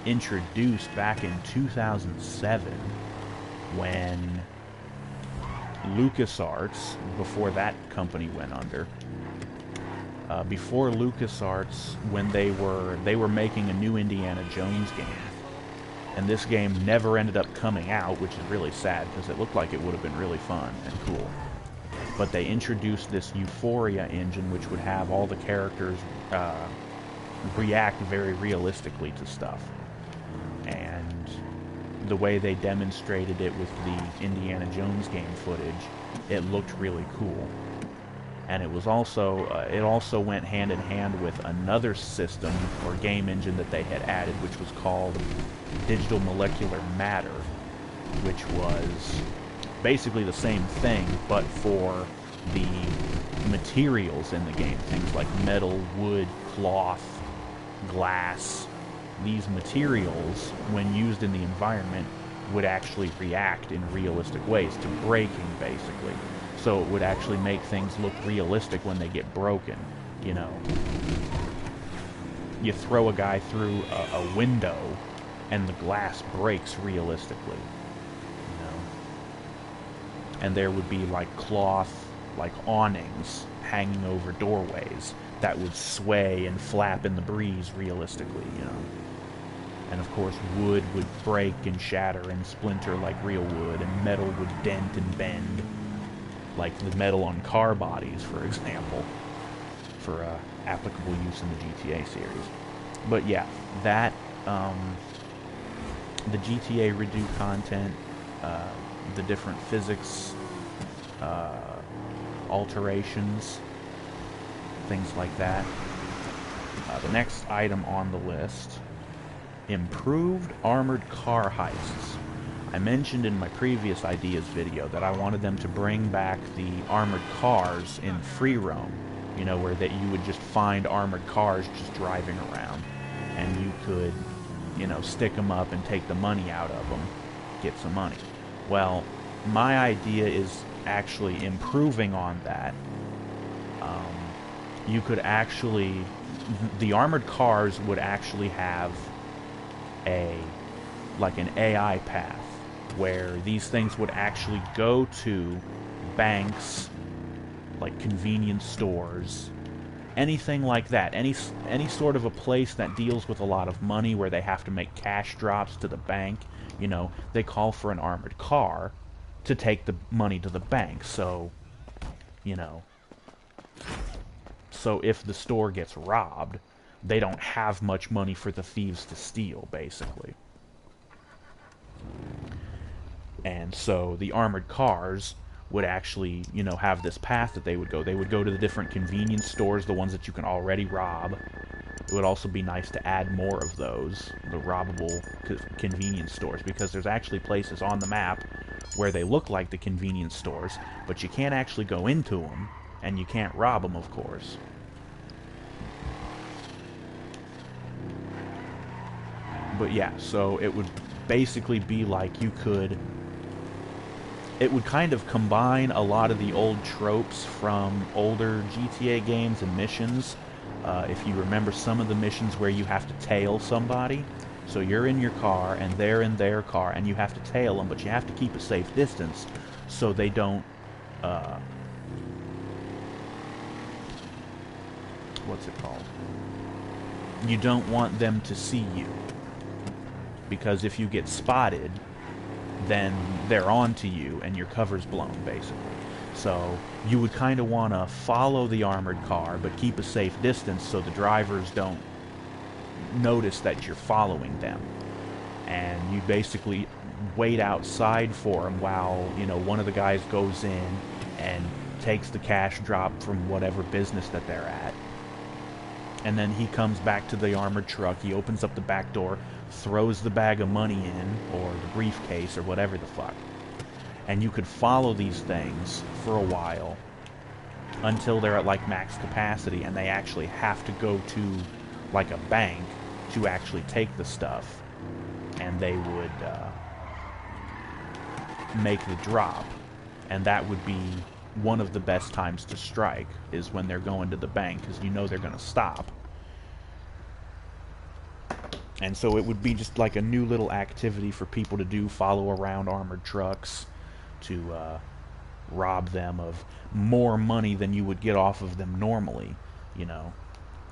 introduced back in 2007 when LucasArts, before that company went under, before LucasArts, when they were making a new Indiana Jones game, and this game never ended up coming out, which is really sad because it looked like it would have been really fun and cool. But they introduced this Euphoria engine, which would have all the characters react very realistically to stuff. And the way they demonstrated it with the Indiana Jones game footage, it looked really cool. And it was also it also went hand in hand with another system or game engine that they had added, which was called Digital Molecular Matter, which was basically the same thing, but for the materials in the game. Things like metal, wood, cloth, glass. These materials, when used in the environment, would actually react in realistic ways to breaking, basically. So it would actually make things look realistic when they get broken, you know. You throw a guy through a window and the glass breaks realistically, you know. And there would be like cloth, like awnings hanging over doorways that would sway and flap in the breeze realistically, you know. And of course wood would break and shatter and splinter like real wood, and metal would dent and bend, like the metal on car bodies, for example, for applicable use in the GTA series. But yeah, that, the GTA redo content, the different physics, alterations, things like that. The next item on the list, improved armored car heists. I mentioned in my previous ideas video that I wanted them to bring back the armored cars in free roam, you know, where that you would just find armored cars just driving around, and you could, you know, stick them up and take the money out of them, get some money. Well, my idea is actually improving on that. You could actually, the armored cars would actually have like an AI path, where these things would actually go to banks, like convenience stores, anything like that, any sort of a place that deals with a lot of money, where they have to make cash drops to the bank. You know, they call for an armored car to take the money to the bank. So, you know, so if the store gets robbed, they don't have much money for the thieves to steal, basically. And so the armored cars would actually, you know, have this path that they would go. They would go to the different convenience stores, the ones that you can already rob. It would also be nice to add more of those, the robbable convenience stores, because there's actually places on the map where they look like the convenience stores, but you can't actually go into them, and you can't rob them, of course. But yeah, so it would basically be like you could... It would kind of combine a lot of the old tropes from older GTA games and missions. If you remember some of the missions where you have to tail somebody, so you're in your car and they're in their car and you have to tail them, but you have to keep a safe distance so they don't, what's it called? You don't want them to see you, because if you get spotted, then they're on to you and your cover's blown, basically. So you would kind of want to follow the armored car, but keep a safe distance so the drivers don't notice that you're following them. And you basically wait outside for them while, you know, one of the guys goes in and takes the cash drop from whatever business that they're at. And then he comes back to the armored truck, he opens up the back door, throws the bag of money in, or the briefcase, or whatever the fuck. And you could follow these things for a while until they're at like max capacity and they actually have to go to like a bank to actually take the stuff, and they would make the drop. And that would be one of the best times to strike, is when they're going to the bank, because you know they're going to stop. And so it would be just like a new little activity for people to do, follow around armored trucks to rob them of more money than you would get off of them normally. You know,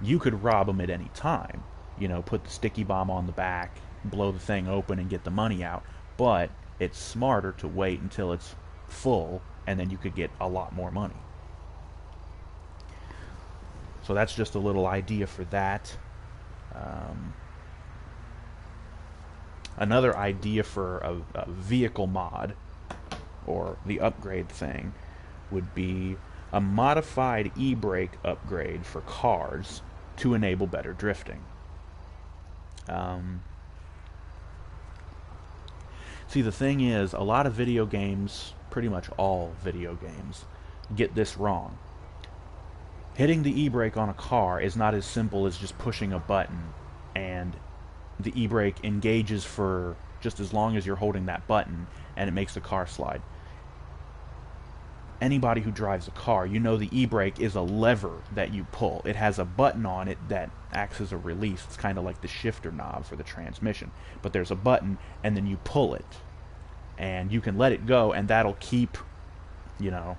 you could rob them at any time. You know, put the sticky bomb on the back, blow the thing open, and get the money out. But it's smarter to wait until it's full, and then you could get a lot more money. So that's just a little idea for that. Another idea for a vehicle mod, or the upgrade thing, would be a modified e-brake upgrade for cars to enable better drifting. See, the thing is, a lot of video games, pretty much all video games, get this wrong. Hitting the e-brake on a car is not as simple as just pushing a button, and the e-brake engages for just as long as you're holding that button, and it makes the car slide. Anybody who drives a car, you know the e-brake is a lever that you pull. It has a button on it that acts as a release. It's kind of like the shifter knob for the transmission. But there's a button, and then you pull it. And you can let it go, and that'll keep, you know...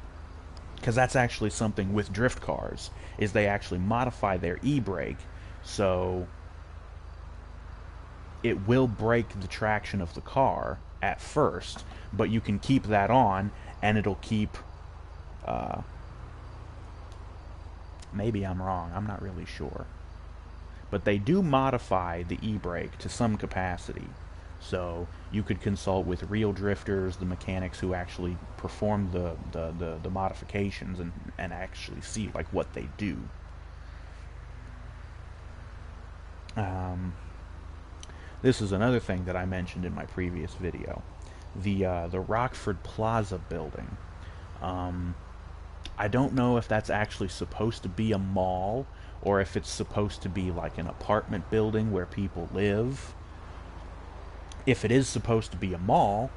Because that's actually something with drift cars, is they actually modify their e-brake so it will break the traction of the car at first, but you can keep that on, and it'll keep... maybe I'm wrong, I'm not really sure. But they do modify the e-brake to some capacity. So you could consult with real drifters, the mechanics who actually perform the modifications, and actually see like what they do. This is another thing that I mentioned in my previous video. The Rockford Plaza building. I don't know if that's actually supposed to be a mall, or if it's supposed to be like an apartment building where people live. If it is supposed to be a mall,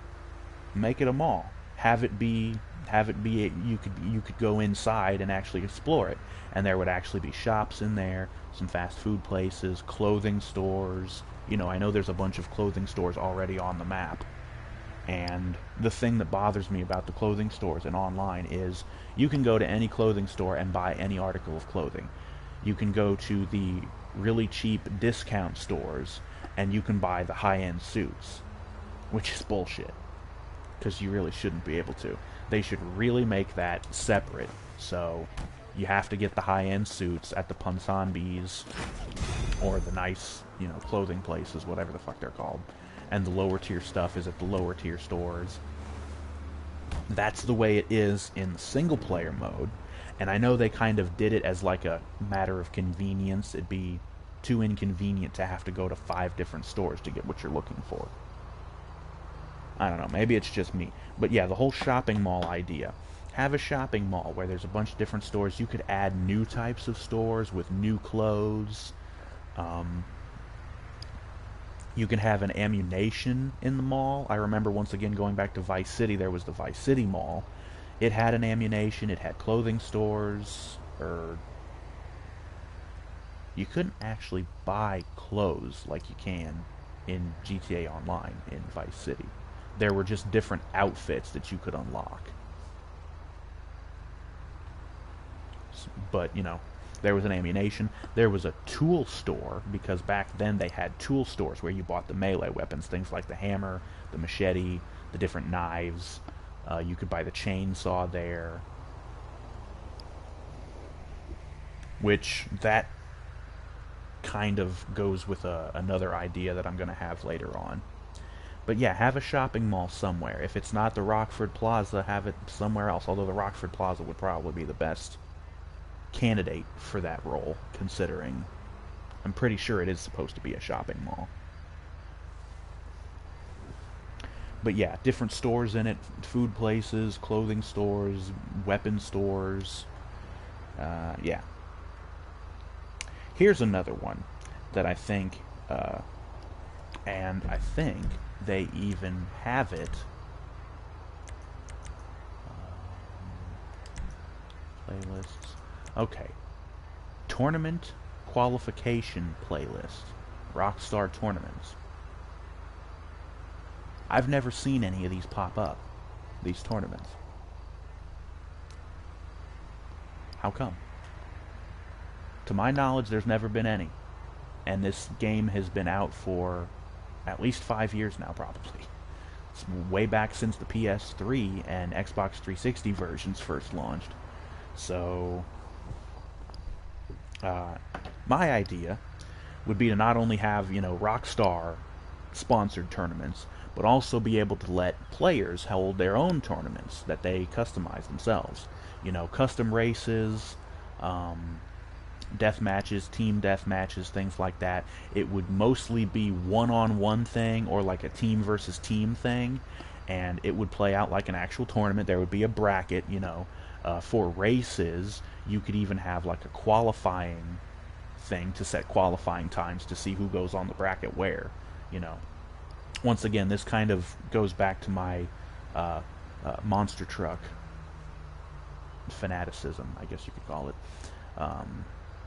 make it a mall. Have it be you could go inside and actually explore it, and there would actually be shops in there, some fast food places, clothing stores. You know, I know there's a bunch of clothing stores already on the map. And the thing that bothers me about the clothing stores and online is you can go to any clothing store and buy any article of clothing. You can go to the really cheap discount stores and you can buy the high-end suits, which is bullshit, because you really shouldn't be able to. They should really make that separate. So you have to get the high-end suits at the Ponsonbis or the nice, you know, clothing places, whatever the fuck they're called. And the lower tier stuff is at the lower tier stores. That's the way it is in the single player mode. And I know they kind of did it as like a matter of convenience. It'd be too inconvenient to have to go to 5 different stores to get what you're looking for. I don't know, maybe it's just me. But yeah, the whole shopping mall idea. Have a shopping mall where there's a bunch of different stores. You could add new types of stores with new clothes. You can have an ammunition in the mall. I remember once again going back to Vice City, there was the Vice City Mall. It had an ammunition, it had clothing stores, you couldn't actually buy clothes like you can in GTA Online in Vice City. There were just different outfits that you could unlock. But, you know, there was an ammunition. There was a tool store, because back then they had tool stores where you bought the melee weapons, things like the hammer, the machete, the different knives. You could buy the chainsaw there. Which, that kind of goes with another idea that I'm going to have later on. But yeah, have a shopping mall somewhere. If it's not the Rockford Plaza, have it somewhere else. Although the Rockford Plaza would probably be the best candidate for that role, considering I'm pretty sure it is supposed to be a shopping mall. But yeah, different stores in it, food places, clothing stores, weapon stores. Yeah. Here's another one that I think, and I think they even have it. Playlists. Okay. Tournament qualification playlist. Rockstar tournaments. I've never seen any of these pop up. These tournaments. How come? To my knowledge, there's never been any. And this game has been out for at least 5 years now, probably. It's way back since the PS3 and Xbox 360 versions first launched. So, my idea would be to not only have, Rockstar sponsored tournaments, but also be able to let players hold their own tournaments that they customize themselves. Custom races, death matches, team death matches, things like that. It would mostly be one-on-one thing or like a team versus team thing, and it would play out like an actual tournament. There would be a bracket, for races. You could even have like a qualifying thing to set qualifying times to see who goes on the bracket where. Once again, this kind of goes back to my monster truck fanaticism, I guess you could call it.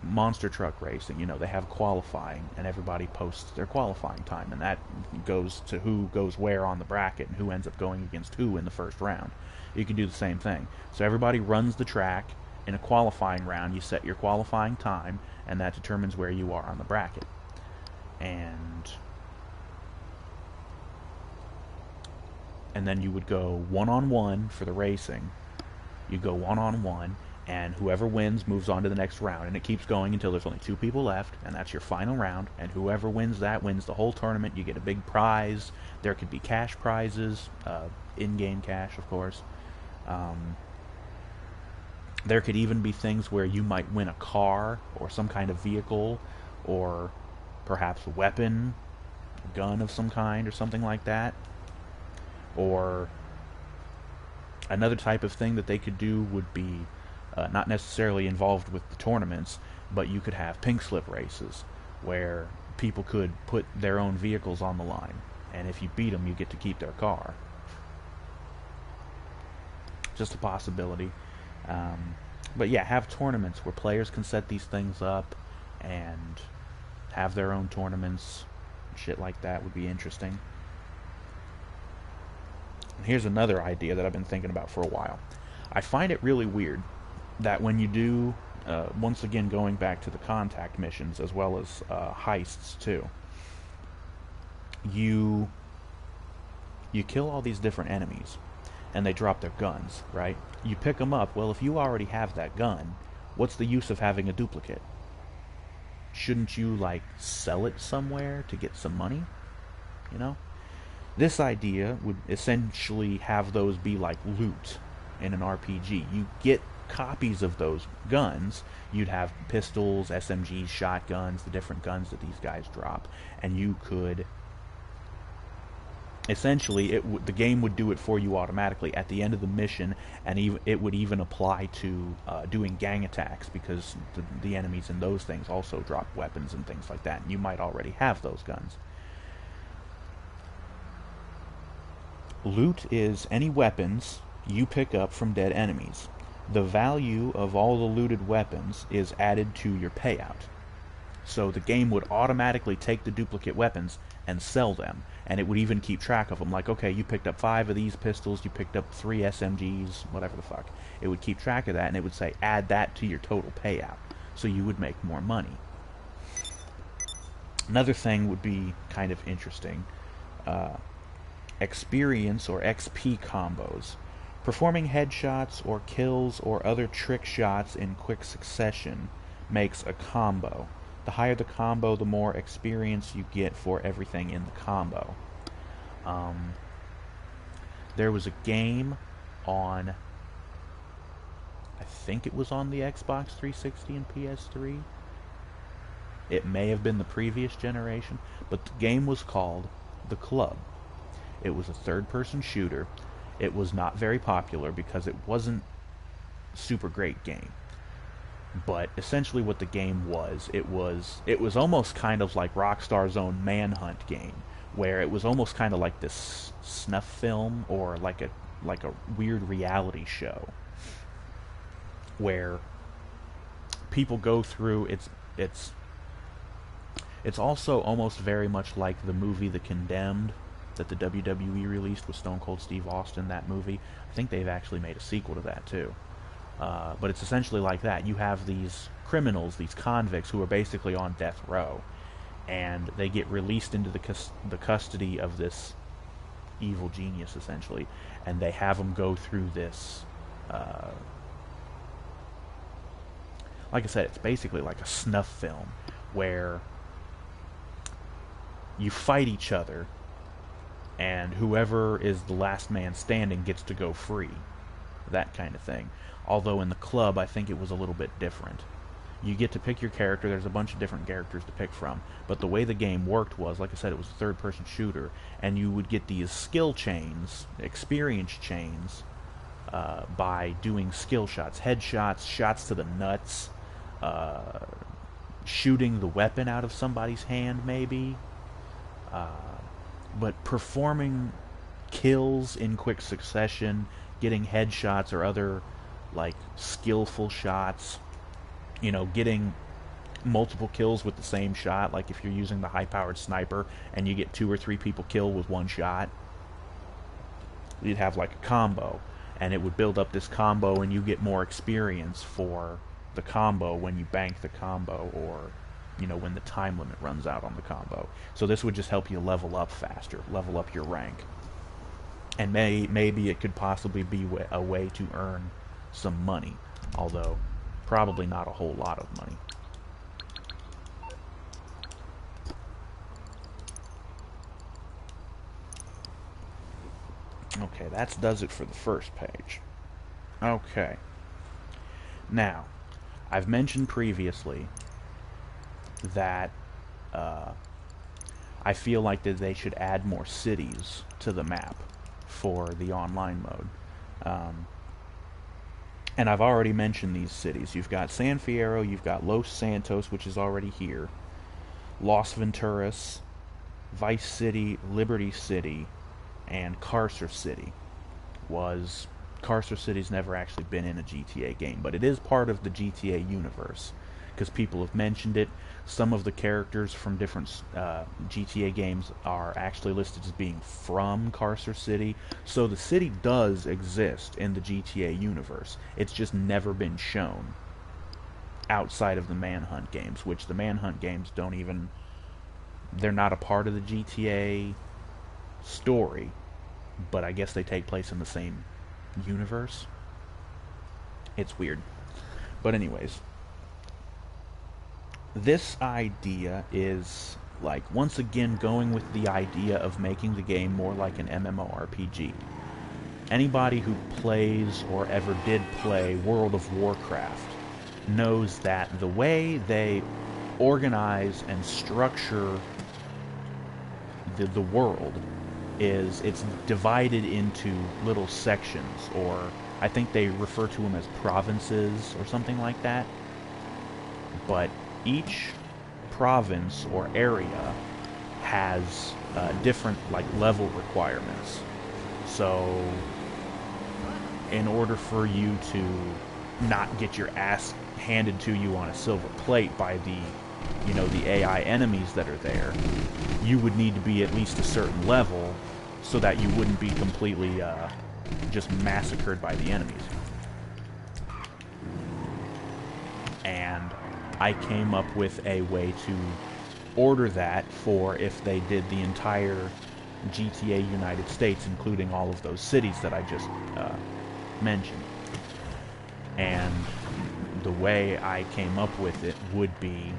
Monster truck racing, they have qualifying, and everybody posts their qualifying time, and that goes to who goes where on the bracket and who ends up going against who in the first round. You can do the same thing. So everybody runs the track in a qualifying round. You set your qualifying time, and that determines where you are on the bracket. And then you would go one-on-one for the racing. You go one-on-one, and whoever wins moves on to the next round, and it keeps going until there's only 2 people left, and that's your final round, and whoever wins that wins the whole tournament. You get a big prize. There could be cash prizes, in-game cash, of course. There could even be things where you might win a car, or some kind of vehicle, or perhaps a weapon, a gun of some kind, or something like that. Or another type of thing that they could do would be not necessarily involved with the tournaments, but you could have pink slip races where people could put their own vehicles on the line, and if you beat them, you get to keep their car. Just a possibility. But yeah, have tournaments where players can set these things up and have their own tournaments. Shit like that would be interesting. And here's another idea that I've been thinking about for a while. I find it really weird that when you do, once again going back to the contact missions as well as heists too, you kill all these different enemies and they drop their guns, right? You pick them up. Well, if you already have that gun, what's the use of having a duplicate? Shouldn't you, like, sell it somewhere to get some money? This idea would essentially have those be like loot in an RPG. You get copies of those guns. You'd have pistols, SMGs, shotguns, the different guns that these guys drop, and you could essentially the game would do it for you automatically at the end of the mission, and it would even apply to doing gang attacks, because the enemies in those things also drop weapons and things like that, and you might already have those guns. Loot is any weapons you pick up from dead enemies. The value of all the looted weapons is added to your payout. So the game would automatically take the duplicate weapons and sell them, and it would even keep track of them. Like, okay, you picked up 5 of these pistols, you picked up 3 SMGs, whatever the fuck. It would keep track of that, and it would say, add that to your total payout. So you would make more money. Another thing would be kind of interesting. Experience or XP combos. Performing headshots or kills or other trick shots in quick succession makes a combo. The higher the combo, the more experience you get for everything in the combo. There was a game on, I think it was on the Xbox 360 and PS3. It may have been the previous generation, but the game was called The Club. It was a third-person shooter. It was not very popular because it wasn't a super great game. But essentially what the game was, it was almost kind of like Rockstar's own Manhunt game, where it was almost kind of like this snuff film or like a weird reality show where people go through. It's also almost very much like the movie The Condemned that the WWE released with Stone Cold Steve Austin. That movie, I think they've actually made a sequel to that too. But it's essentially like that. You have these criminals, these convicts, who are basically on death row, and they get released into the custody of this evil genius, essentially, and they have them go through this. Like I said, it's basically like a snuff film where you fight each other, and whoever is the last man standing gets to go free. That kind of thing. Although in the club, I think it was a little bit different. You get to pick your character. There's a bunch of different characters to pick from. But the way the game worked was, like I said, it was a third-person shooter, and you would get these skill chains, experience chains, by doing skill shots, headshots, shots to the nuts, shooting the weapon out of somebody's hand, maybe. But performing kills in quick succession, getting headshots or other, like, skillful shots, you know, getting multiple kills with the same shot, like if you're using the high-powered sniper and you get 2 or 3 people killed with one shot, you'd have like a combo, and it would build up this combo, and you get more experience for the combo when you bank the combo, or, you know, when the time limit runs out on the combo. So this would just help you level up faster, level up your rank. And maybe it could possibly be a way to earn some money, although probably not a whole lot of money. Okay, that does it for the first page. Okay. Now, I've mentioned previously that I feel like that they should add more cities to the map for the online mode. And I've already mentioned these cities. You've got San Fierro, you've got Los Santos, which is already here, Las Venturas, Vice City, Liberty City, and Carcer City. Carcer City's never actually been in a GTA game, but it is part of the GTA universe, because people have mentioned it. Some of the characters from different GTA games are actually listed as being from Carcer City, so the city does exist in the GTA universe. It's just never been shown outside of the Manhunt games, which the Manhunt games they're not a part of the GTA story, but I guess they take place in the same universe. It's weird. But anyways, this idea is, like, once again going with the idea of making the game more like an MMORPG. Anybody who plays or ever did play World of Warcraft knows that the way they organize and structure the world is it's divided into little sections, or I think they refer to them as provinces or something like that. But each province or area has different, like, level requirements. So in order for you to not get your ass handed to you on a silver plate by the AI enemies that are there, you would need to be at least a certain level so that you wouldn't be completely just massacred by the enemies. And I came up with a way to order that for if they did the entire GTA United States, including all of those cities that I just mentioned. And the way I came up with it would be,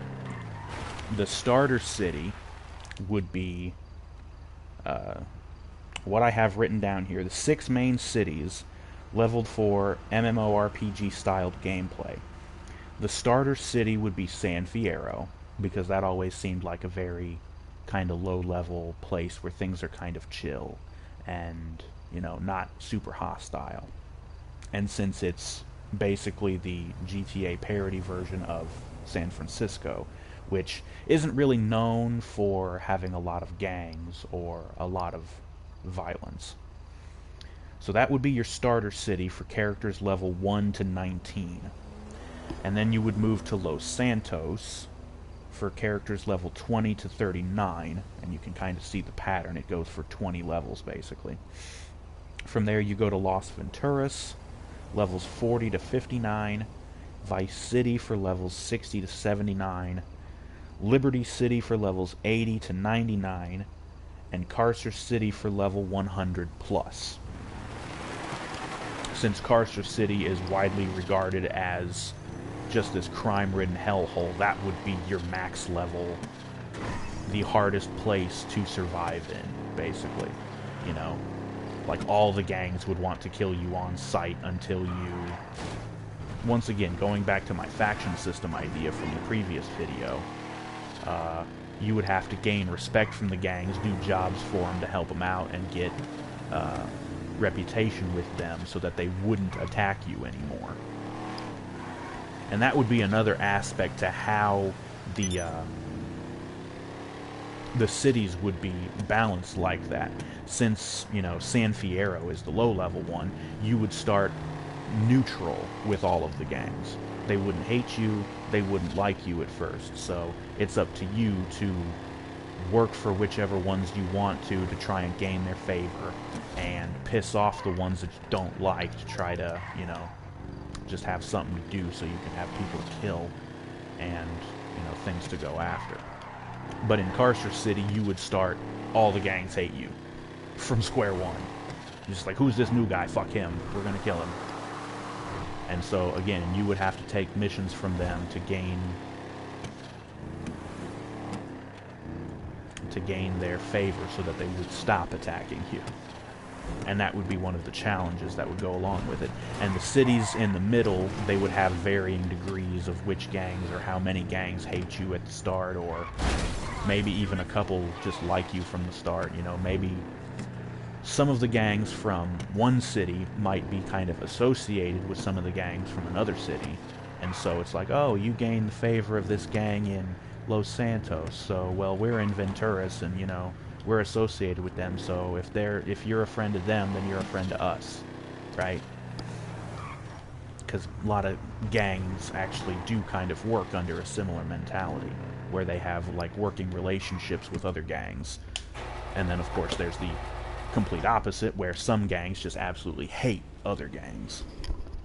the starter city would be what I have written down here: the 6 main cities leveled for MMORPG styled gameplay. The starter city would be San Fierro, because that always seemed like a very kind of low level place where things are kind of chill and, you know, not super hostile. And since it's basically the GTA parody version of San Francisco, which isn't really known for having a lot of gangs or a lot of violence. So that would be your starter city for characters level 1 to 19. And then you would move to Los Santos for characters level 20 to 39, and you can kind of see the pattern. It goes for 20 levels, basically. From there you go to Las Venturas, levels 40 to 59, Vice City for levels 60 to 79, Liberty City for levels 80 to 99, and Carcer City for level 100 plus. Since Carcer City is widely regarded as just this crime-ridden hellhole, that would be your max level, the hardest place to survive in, basically. You know, like all the gangs would want to kill you on sight until you... Once again, going back to my faction system idea from the previous video, you would have to gain respect from the gangs, do jobs for them to help them out, and get reputation with them so that they wouldn't attack you anymore. And that would be another aspect to how the cities would be balanced like that. Since, you know, San Fierro is the low-level one, you would start neutral with all of the gangs. They wouldn't hate you, they wouldn't like you at first, so it's up to you to work for whichever ones you want to try and gain their favor, and piss off the ones that you don't like to try to, you know, just have something to do so you can have people to kill and, you know, things to go after. But in Carcer City, you would start, all the gangs hate you from square one. You're just like, who's this new guy? Fuck him. We're gonna kill him. And so, again, you would have to take missions from them to gain their favor so that they would stop attacking you. And that would be one of the challenges that would go along with it. And the cities in the middle, they would have varying degrees of which gangs or how many gangs hate you at the start, or maybe even a couple just like you from the start. You know, maybe some of the gangs from one city might be kind of associated with some of the gangs from another city. And so it's like, oh, you gain the favor of this gang in Los Santos, so, well, we're in Venturas, and, you know, we're associated with them, so if you're a friend of them, then you're a friend to us, right? Because a lot of gangs actually do kind of work under a similar mentality, where they have, like, working relationships with other gangs. And then, of course, there's the complete opposite, where some gangs just absolutely hate other gangs.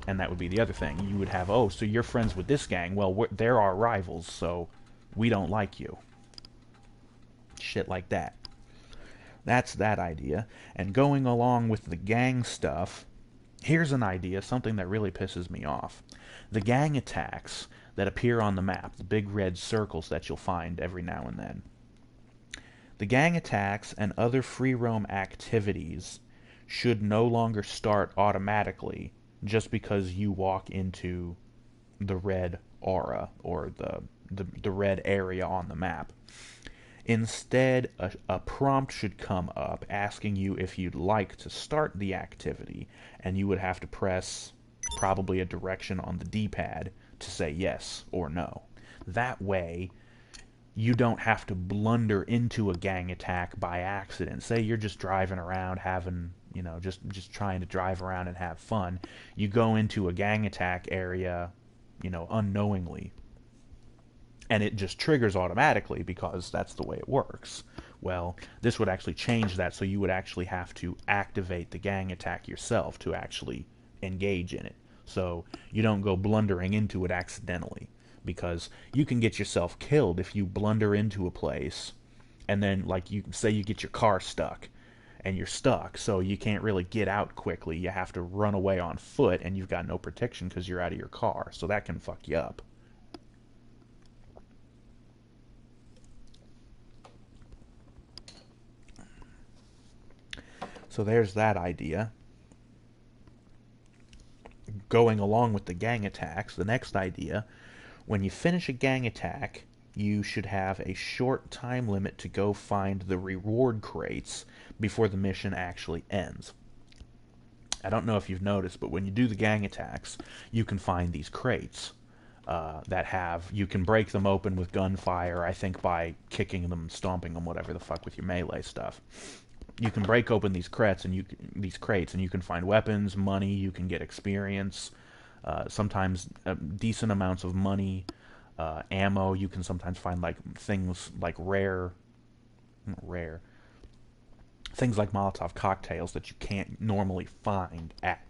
And that would be the other thing. You would have, oh, so you're friends with this gang, well, they're our rivals, so we don't like you. Shit like that. That's that idea. And going along with the gang stuff, here's an idea, something that really pisses me off. The gang attacks that appear on the map, the big red circles that you'll find every now and then. The gang attacks and other free roam activities should no longer start automatically just because you walk into the red aura, or the red area on the map. Instead, a prompt should come up asking you if you'd like to start the activity, and you would have to press probably a direction on the D-pad to say yes or no. That way, you don't have to blunder into a gang attack by accident. Say you're just driving around having, you know, just trying to drive around and have fun. You go into a gang attack area, you know, unknowingly, and it just triggers automatically because that's the way it works. Well, this would actually change that, so you would actually have to activate the gang attack yourself to actually engage in it. So you don't go blundering into it accidentally, because you can get yourself killed if you blunder into a place, and then, like, you say you get your car stuck, and you're stuck, so you can't really get out quickly. You have to run away on foot, and you've got no protection because you're out of your car, so that can fuck you up. So there's that idea. Going along with the gang attacks, the next idea, when you finish a gang attack, you should have a short time limit to go find the reward crates before the mission actually ends. I don't know if you've noticed, but when you do the gang attacks, you can find these crates that have, you can break them open with gunfire, I think by kicking them, stomping them, whatever the fuck with your melee stuff. You can break open these crates, and you can find weapons, money, you can get experience, sometimes decent amounts of money, ammo. You can sometimes find, like, things like things like Molotov cocktails that you can't normally find at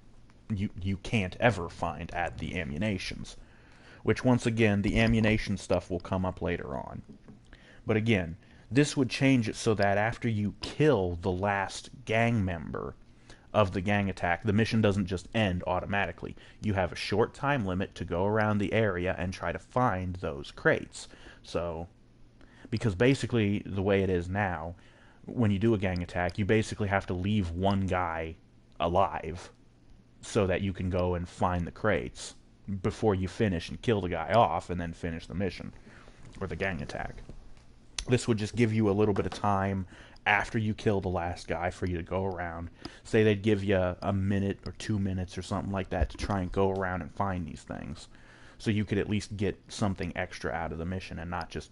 you can't ever find at the ammunitions. Which, once again, the ammunition stuff will come up later on. But again, this would change it so that after you kill the last gang member of the gang attack, the mission doesn't just end automatically. You have a short time limit to go around the area and try to find those crates. So, because basically the way it is now, when you do a gang attack, you basically have to leave one guy alive so that you can go and find the crates before you finish and kill the guy off and then finish the mission or the gang attack. This would just give you a little bit of time after you kill the last guy for you to go around. Say they'd give you a minute or 2 minutes or something like that to try and go around and find these things. So you could at least get something extra out of the mission and not just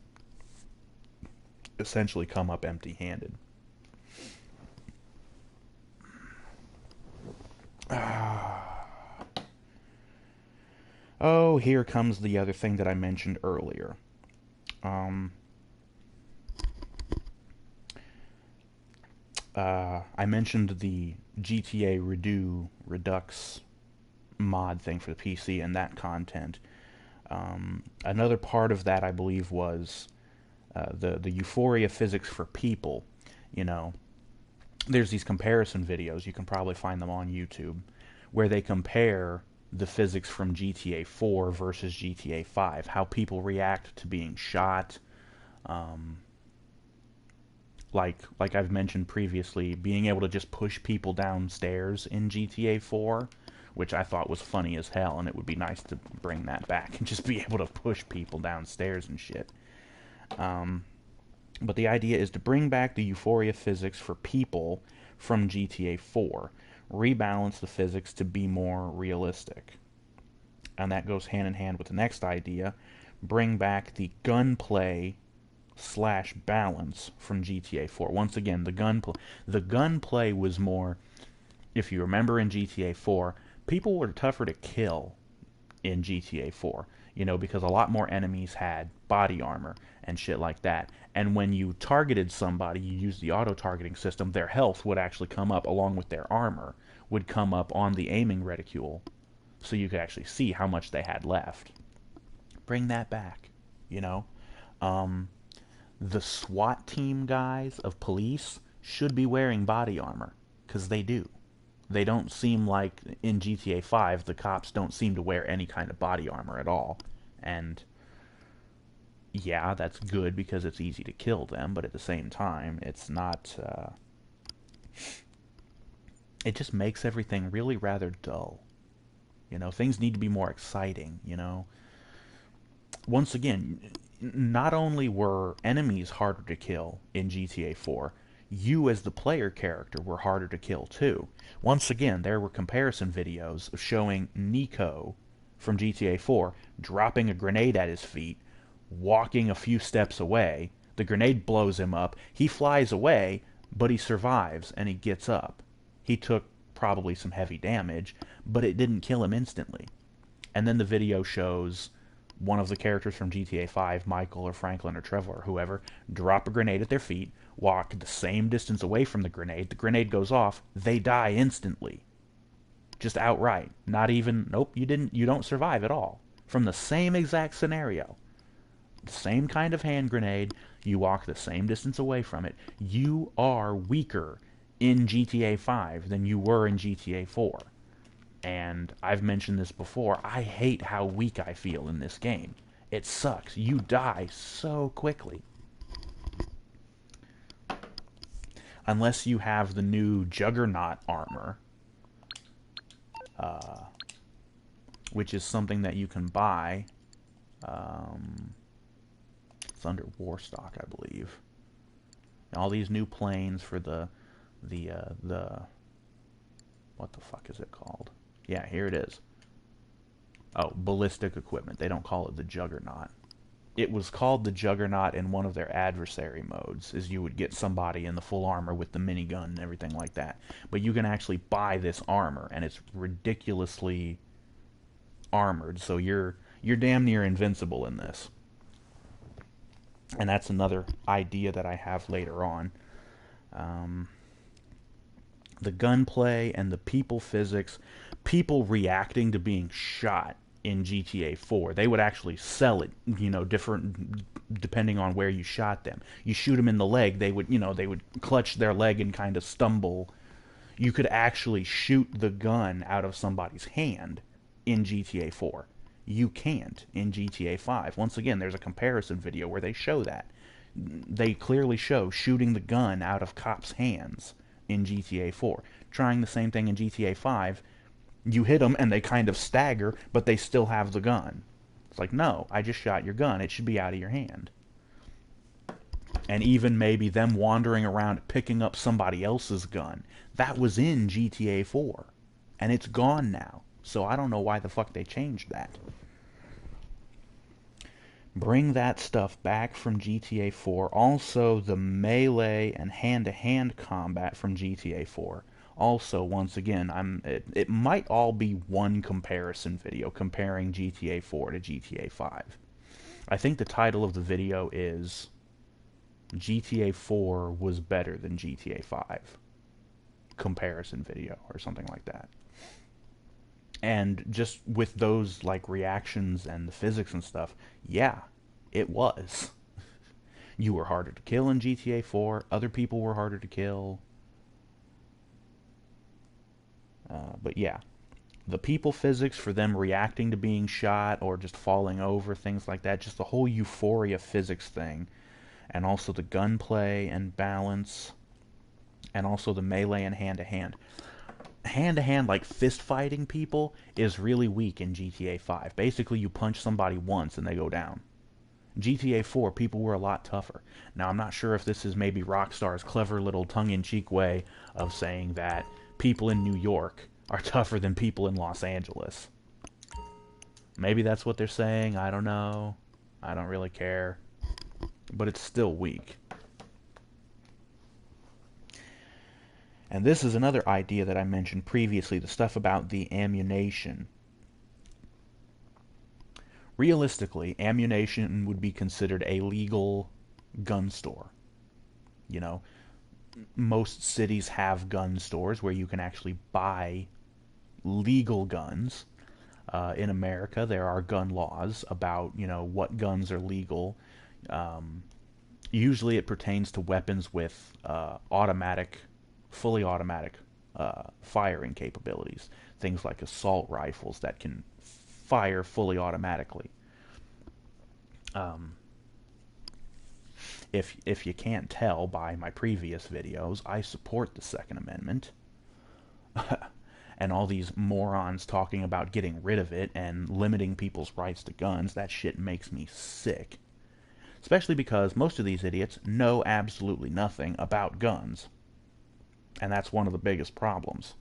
essentially come up empty-handed. Oh, here comes the other thing that I mentioned earlier. I mentioned the GTA Redux mod thing for the PC and that content. Another part of that, I believe, was the euphoria physics for people. You know, there's these comparison videos, you can probably find them on YouTube, where they compare the physics from GTA 4 versus GTA 5, how people react to being shot. Like I've mentioned previously, being able to just push people downstairs in GTA 4, which I thought was funny as hell, and it would be nice to bring that back and just be able to push people downstairs and shit. But the idea is to bring back the euphoria physics for people from GTA 4, rebalance the physics to be more realistic. And that goes hand in hand with the next idea, bring back the gunplay / balance from GTA 4. Once again, the gunplay was more, if you remember in GTA 4, people were tougher to kill in GTA 4, you know, because a lot more enemies had body armor and shit like that. And when you targeted somebody, you used the auto-targeting system, their health would actually come up along with their armor, would come up on the aiming reticule, so you could actually see how much they had left. Bring that back, you know? The SWAT team guys of police should be wearing body armor, because they do. They don't seem like, in GTA 5, the cops don't seem to wear any kind of body armor at all. And yeah, that's good because it's easy to kill them, but at the same time, it's not... it just makes everything really rather dull. You know, things need to be more exciting, you know? Once again, not only were enemies harder to kill in GTA 4, you as the player character were harder to kill too. Once again, there were comparison videos showing Nico from GTA 4 dropping a grenade at his feet, walking a few steps away, the grenade blows him up, he flies away, but he survives and he gets up. He took probably some heavy damage, but it didn't kill him instantly. And then the video shows one of the characters from GTA 5, Michael or Franklin or Trevor or whoever, drop a grenade at their feet, walk the same distance away from the grenade goes off, they die instantly. Just outright. Not even, nope, you don't survive at all. From the same exact scenario. The same kind of hand grenade, you walk the same distance away from it. You are weaker in GTA 5 than you were in GTA 4. And I've mentioned this before, I hate how weak I feel in this game. It sucks. You die so quickly. Unless you have the new Juggernaut armor, which is something that you can buy. It's under Warstock, I believe. All these new planes for the what the fuck is it called? Yeah, here it is. Oh, ballistic equipment. They don't call it the Juggernaut. It was called the Juggernaut in one of their adversary modes, is you would get somebody in the full armor with the minigun and everything like that. But you can actually buy this armor, and it's ridiculously armored, so you're damn near invincible in this. And that's another idea that I have later on. The gunplay and the people physics. people reacting to being shot in GTA 4. They would actually sell it, different depending on where you shot them. You shoot them in the leg, they would clutch their leg and kind of stumble. You could actually shoot the gun out of somebody's hand in GTA 4. You can't in GTA 5. Once again, there's a comparison video where they show that. They clearly show shooting the gun out of cops' hands in GTA 4. Trying the same thing in GTA 5, you hit them and they kind of stagger, but they still have the gun. It's like, no, I just shot your gun. It should be out of your hand. And even maybe them wandering around picking up somebody else's gun. That was in GTA 4. And it's gone now. So I don't know why the fuck they changed that. Bring that stuff back from GTA 4. Also, the melee and hand-to-hand combat from GTA 4. Also, once again, it might all be one comparison video comparing GTA 4 to GTA 5. I think the title of the video is GTA 4 was better than GTA 5. Comparison video or something like that. And just with those like reactions and the physics and stuff, yeah, it was. You were harder to kill in GTA 4. Other people were harder to kill. But yeah, the people physics for them reacting to being shot or just falling over, things like that, just the whole euphoria physics thing, and also the gunplay and balance, and also the melee and hand-to-hand. Hand-to-hand, like fist-fighting people, is really weak in GTA 5. Basically, you punch somebody once and they go down. GTA 4, people were a lot tougher. Now, I'm not sure if this is maybe Rockstar's clever little tongue-in-cheek way of saying that people in New York are tougher than people in Los Angeles. Maybe that's what they're saying. I don't know. I don't really care. But it's still weak. And this is another idea that I mentioned previously, the stuff about the ammunition. Realistically, ammunition would be considered a legal gun store. You know, most cities have gun stores where you can actually buy legal guns. In America, there are gun laws about, what guns are legal. Usually it pertains to weapons with fully automatic firing capabilities. Things like assault rifles that can fire fully automatically. If you can't tell by my previous videos, I support the Second Amendment. And all these morons talking about getting rid of it and limiting people's rights to guns, that shit makes me sick. Especially because most of these idiots know absolutely nothing about guns. And that's one of the biggest problems.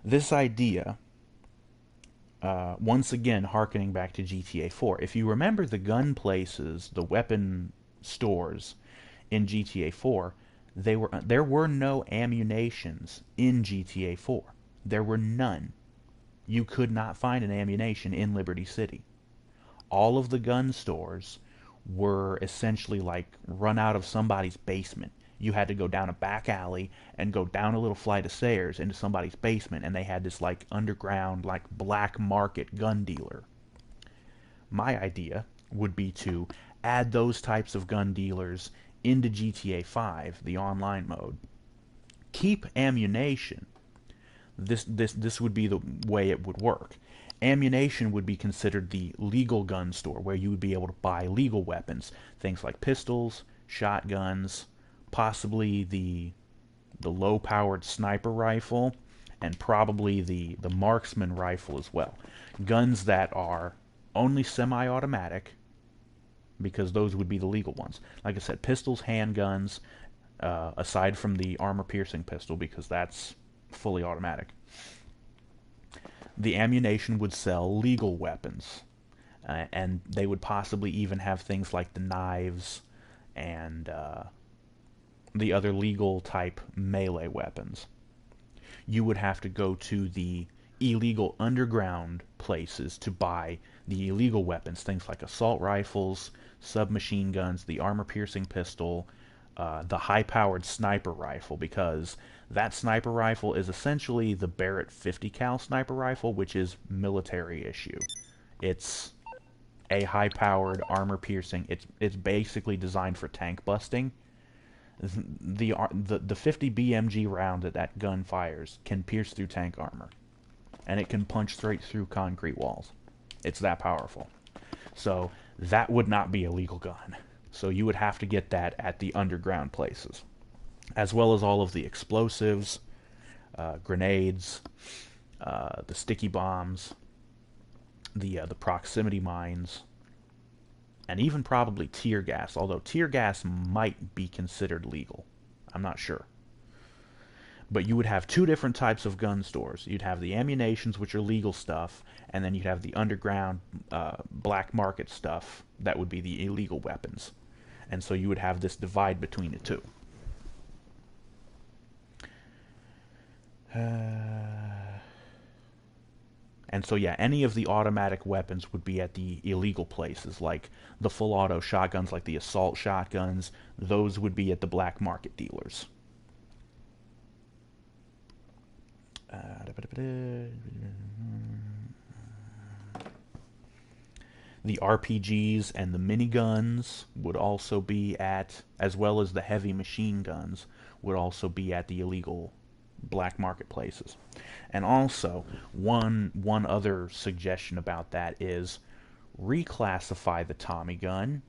This idea, once again harkening back to GTA 4, if you remember the gun places, the weapon stores in GTA 4, there were no ammunitions in GTA 4. There were none. You could not find an ammunition in Liberty City. All of the gun stores were essentially like run out of somebody's basement. You had to go down a back alley and go down a little flight of stairs into somebody's basement, and they had this like underground, like black market gun dealer. My idea would be to add those types of gun dealers into GTA 5, the online mode. Keep ammunition. This would be the way it would work. Ammunition would be considered the legal gun store, where you would be able to buy legal weapons, things like pistols, shotguns, possibly the low-powered sniper rifle, and probably the marksman rifle as well. Guns that are only semi-automatic, because those would be the legal ones. Like I said, pistols, handguns, aside from the armor-piercing pistol, because that's fully automatic. The ammunition would sell legal weapons, and they would possibly even have things like the knives and the other legal type melee weapons. You would have to go to the illegal underground places to buy the illegal weapons, things like assault rifles, submachine guns, the armor-piercing pistol, the high-powered sniper rifle, because that sniper rifle is essentially the Barrett 50 cal sniper rifle, which is military issue. It's a high-powered, armor-piercing. It's basically designed for tank busting. The 50 BMG round that gun fires can pierce through tank armor, and it can punch straight through concrete walls. It's that powerful. So that would not be a legal gun. So you would have to get that at the underground places, as well as all of the explosives, grenades, the sticky bombs, the proximity mines, and even probably tear gas, although tear gas might be considered legal. I'm not sure. But you would have two different types of gun stores. You'd have the ammunitions, which are legal stuff, and then you'd have the underground black market stuff that would be the illegal weapons. And so you would have this divide between the two. And so, yeah, any of the automatic weapons would be at the illegal places, like the full auto shotguns, like the assault shotguns. Those would be at the black market dealers. The RPGs and the miniguns would also be at, as well as the heavy machine guns, would also be at the illegal black market places. And also, one other suggestion about that is reclassify the Tommy gun.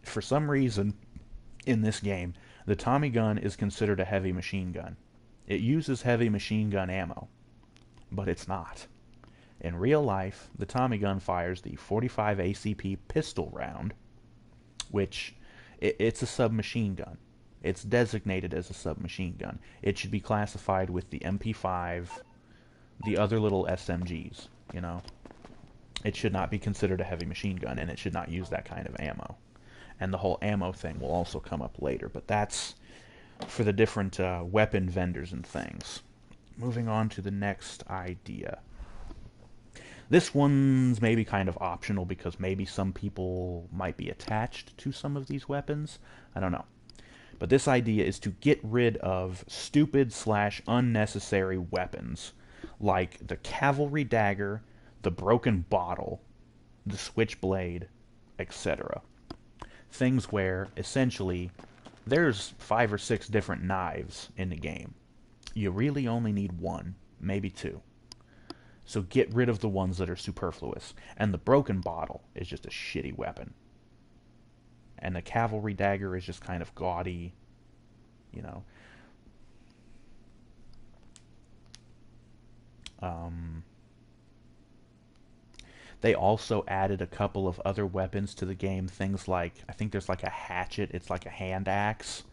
For some reason, in this game, the Tommy gun is considered a heavy machine gun. It uses heavy machine gun ammo, but it's not. In real life, the Tommy gun fires the 45 ACP pistol round, which it's a submachine gun. It's designated as a submachine gun. It should be classified with the MP5, the other little SMGs, you know. It should not be considered a heavy machine gun, and it should not use that kind of ammo. And the whole ammo thing will also come up later, but that's for the different weapon vendors and things. Moving on to the next idea. This one's maybe kind of optional because maybe some people might be attached to some of these weapons. I don't know. But this idea is to get rid of stupid/unnecessary weapons like the cavalry dagger, the broken bottle, the switchblade, etc. Things where, essentially, there's 5 or 6 different knives in the game. You really only need one, maybe 2. So get rid of the ones that are superfluous. And the broken bottle is just a shitty weapon. And the cavalry dagger is just kind of gaudy, you know. They also added a couple of other weapons to the game. Things like, I think there's like a hatchet. It's like a hand axe.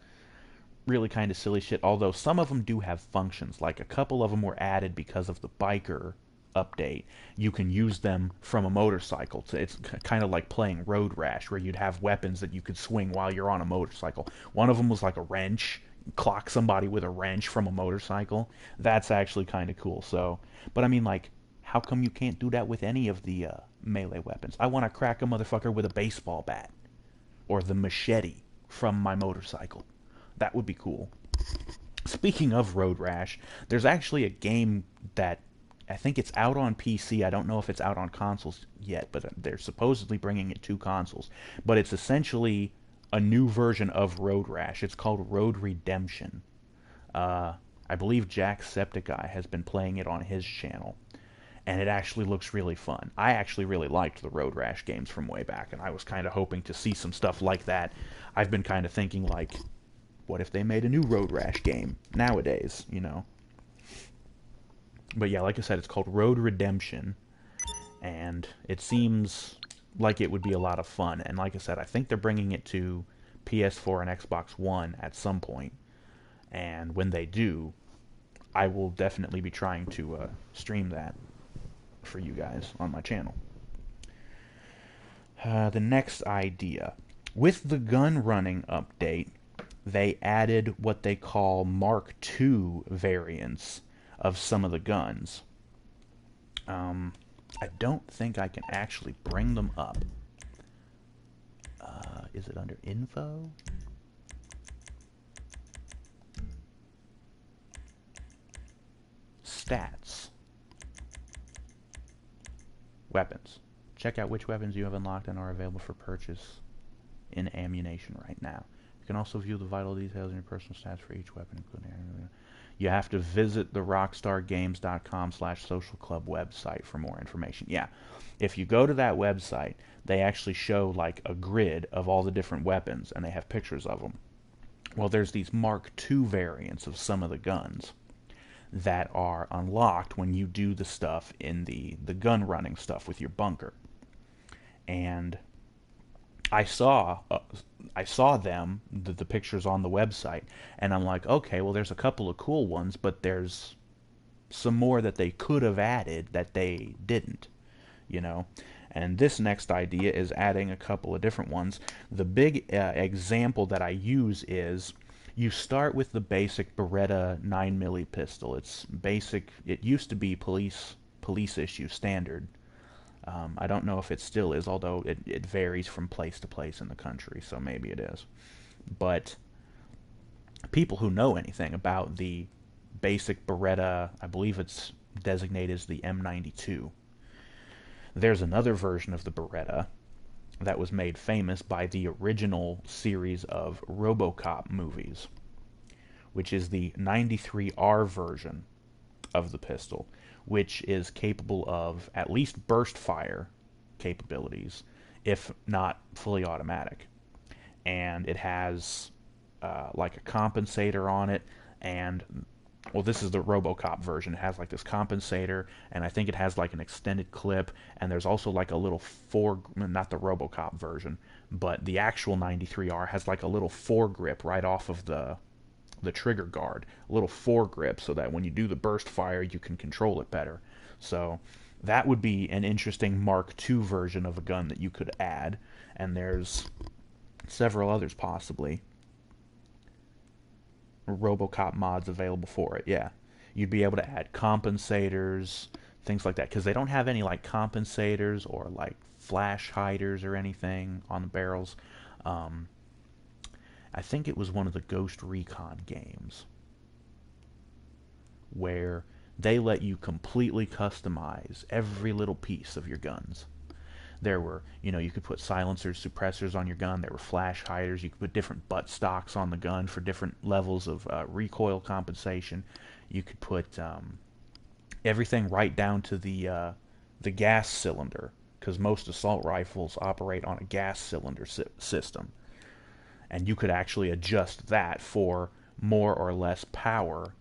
Really kind of silly shit. Although some of them do have functions. Like a couple of them were added because of the biker update. You can use them from a motorcycle. It's kind of like playing Road Rash, where you'd have weapons that you could swing while you're on a motorcycle. One of them was like a wrench. Clock somebody with a wrench from a motorcycle. That's actually kind of cool. So, but I mean, like, how come you can't do that with any of the melee weapons? I want to crack a motherfucker with a baseball bat or the machete from my motorcycle. That would be cool. Speaking of Road Rash, there's actually a game that I think it's out on PC. I don't know if it's out on consoles yet, but they're supposedly bringing it to consoles. But it's essentially a new version of Road Rash. It's called Road Redemption. I believe Jacksepticeye has been playing it on his channel, and it actually looks really fun. I actually really liked the Road Rash games from way back, and I was kind of hoping to see some stuff like that. I've been kind of thinking, like, what if they made a new Road Rash game nowadays, you know? But yeah, like I said, it's called Road Redemption, and it seems like it would be a lot of fun. And like I said, I think they're bringing it to PS4 and Xbox One at some point. And when they do, I will definitely be trying to stream that for you guys on my channel. The next idea. With the gun running update, they added what they call Mark II variants of some of the guns. I don't think I can actually bring them up. Is it under info? Weapons. Check out which weapons you have unlocked and are available for purchase in ammunition right now. You can also view the vital details in your personal stats for each weapon, including... You have to visit the rockstargames.com/social club website for more information. Yeah, if you go to that website, they actually show like a grid of all the different weapons, and they have pictures of them. Well, there's these Mark II variants of some of the guns that are unlocked when you do the stuff in the gun running stuff with your bunker. And I saw them, the pictures on the website, and I'm like, okay, well, there's a couple of cool ones, but there's some more that they could have added that they didn't, you know. And this next idea is adding a couple of different ones. The big example that I use is you start with the basic Beretta 9mm pistol. It's basic. It used to be police issue standard. I don't know if it still is, although it varies from place to place in the country, so maybe it is. But people who know anything about the basic Beretta, I believe it's designated as the M92. There's another version of the Beretta that was made famous by the original series of RoboCop movies, which is the 93R version of the pistol, which is capable of at least burst fire capabilities, if not fully automatic. And it has like a compensator on it, and well, this is the RoboCop version. It has like this compensator, and I think it has like an extended clip, and there's also like a little not the RoboCop version, but the actual 93R has like a little foregrip right off of the trigger guard, a little foregrip, so that when you do the burst fire, you can control it better. So that would be an interesting Mark II version of a gun that you could add, and there's several others possibly. RoboCop mods available for it, yeah. You'd be able to add compensators, things like that, because they don't have any like compensators or like flash hiders or anything on the barrels. I think it was one of the Ghost Recon games where they let you completely customize every little piece of your guns. There were, you could put silencers, suppressors on your gun. There were flash hiders. You could put different butt stocks on the gun for different levels of recoil compensation. You could put everything right down to the gas cylinder, because most assault rifles operate on a gas cylinder system. And you could actually adjust that for more or less power.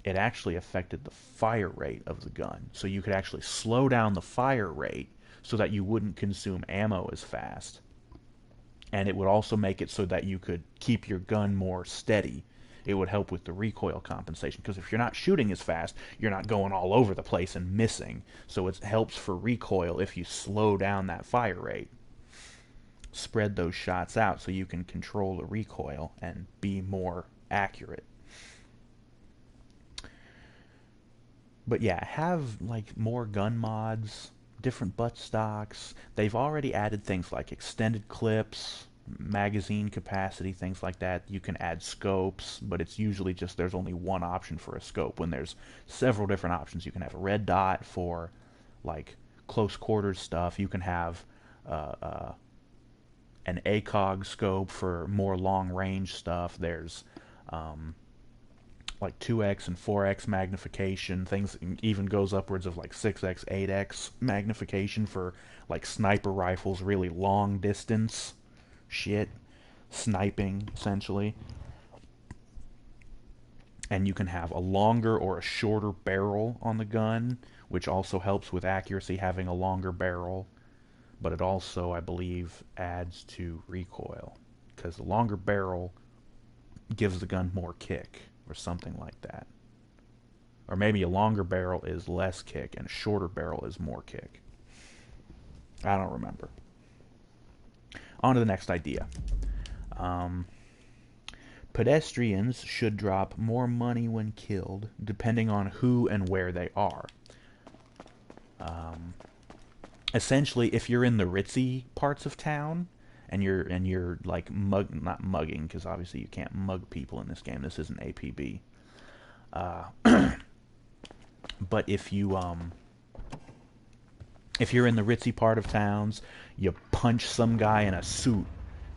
It actually affected the fire rate of the gun. So you could actually slow down the fire rate so that you wouldn't consume ammo as fast. And it would also make it so that you could keep your gun more steady. It would help with the recoil compensation, because if you're not shooting as fast, you're not going all over the place and missing. So it helps for recoil if you slow down that fire rate. Spread those shots out so you can control the recoil and be more accurate. But yeah, have like more gun mods, different butt stocks. They've already added things like extended clips, magazine capacity, things like that. You can add scopes, but it's usually just there's only one option for a scope when there's several different options. You can have a red dot for like close quarters stuff. You can have an ACOG scope for more long range stuff. There's like 2x and 4x magnification. Things even goes upwards of like 6x, 8x magnification for like sniper rifles, really long distance shit, sniping essentially. And you can have a longer or a shorter barrel on the gun, which also helps with accuracy, having a longer barrel. But it also, I believe, adds to recoil, because the longer barrel gives the gun more kick, or something like that. Or maybe a longer barrel is less kick, and a shorter barrel is more kick. I don't remember. On to the next idea. Pedestrians should drop more money when killed, depending on who and where they are. Essentially, if you're in the ritzy parts of town, and you're like not mugging, because obviously you can't mug people in this game. This isn't APB. But if you If you're in the ritzy part of towns, you punch some guy in a suit,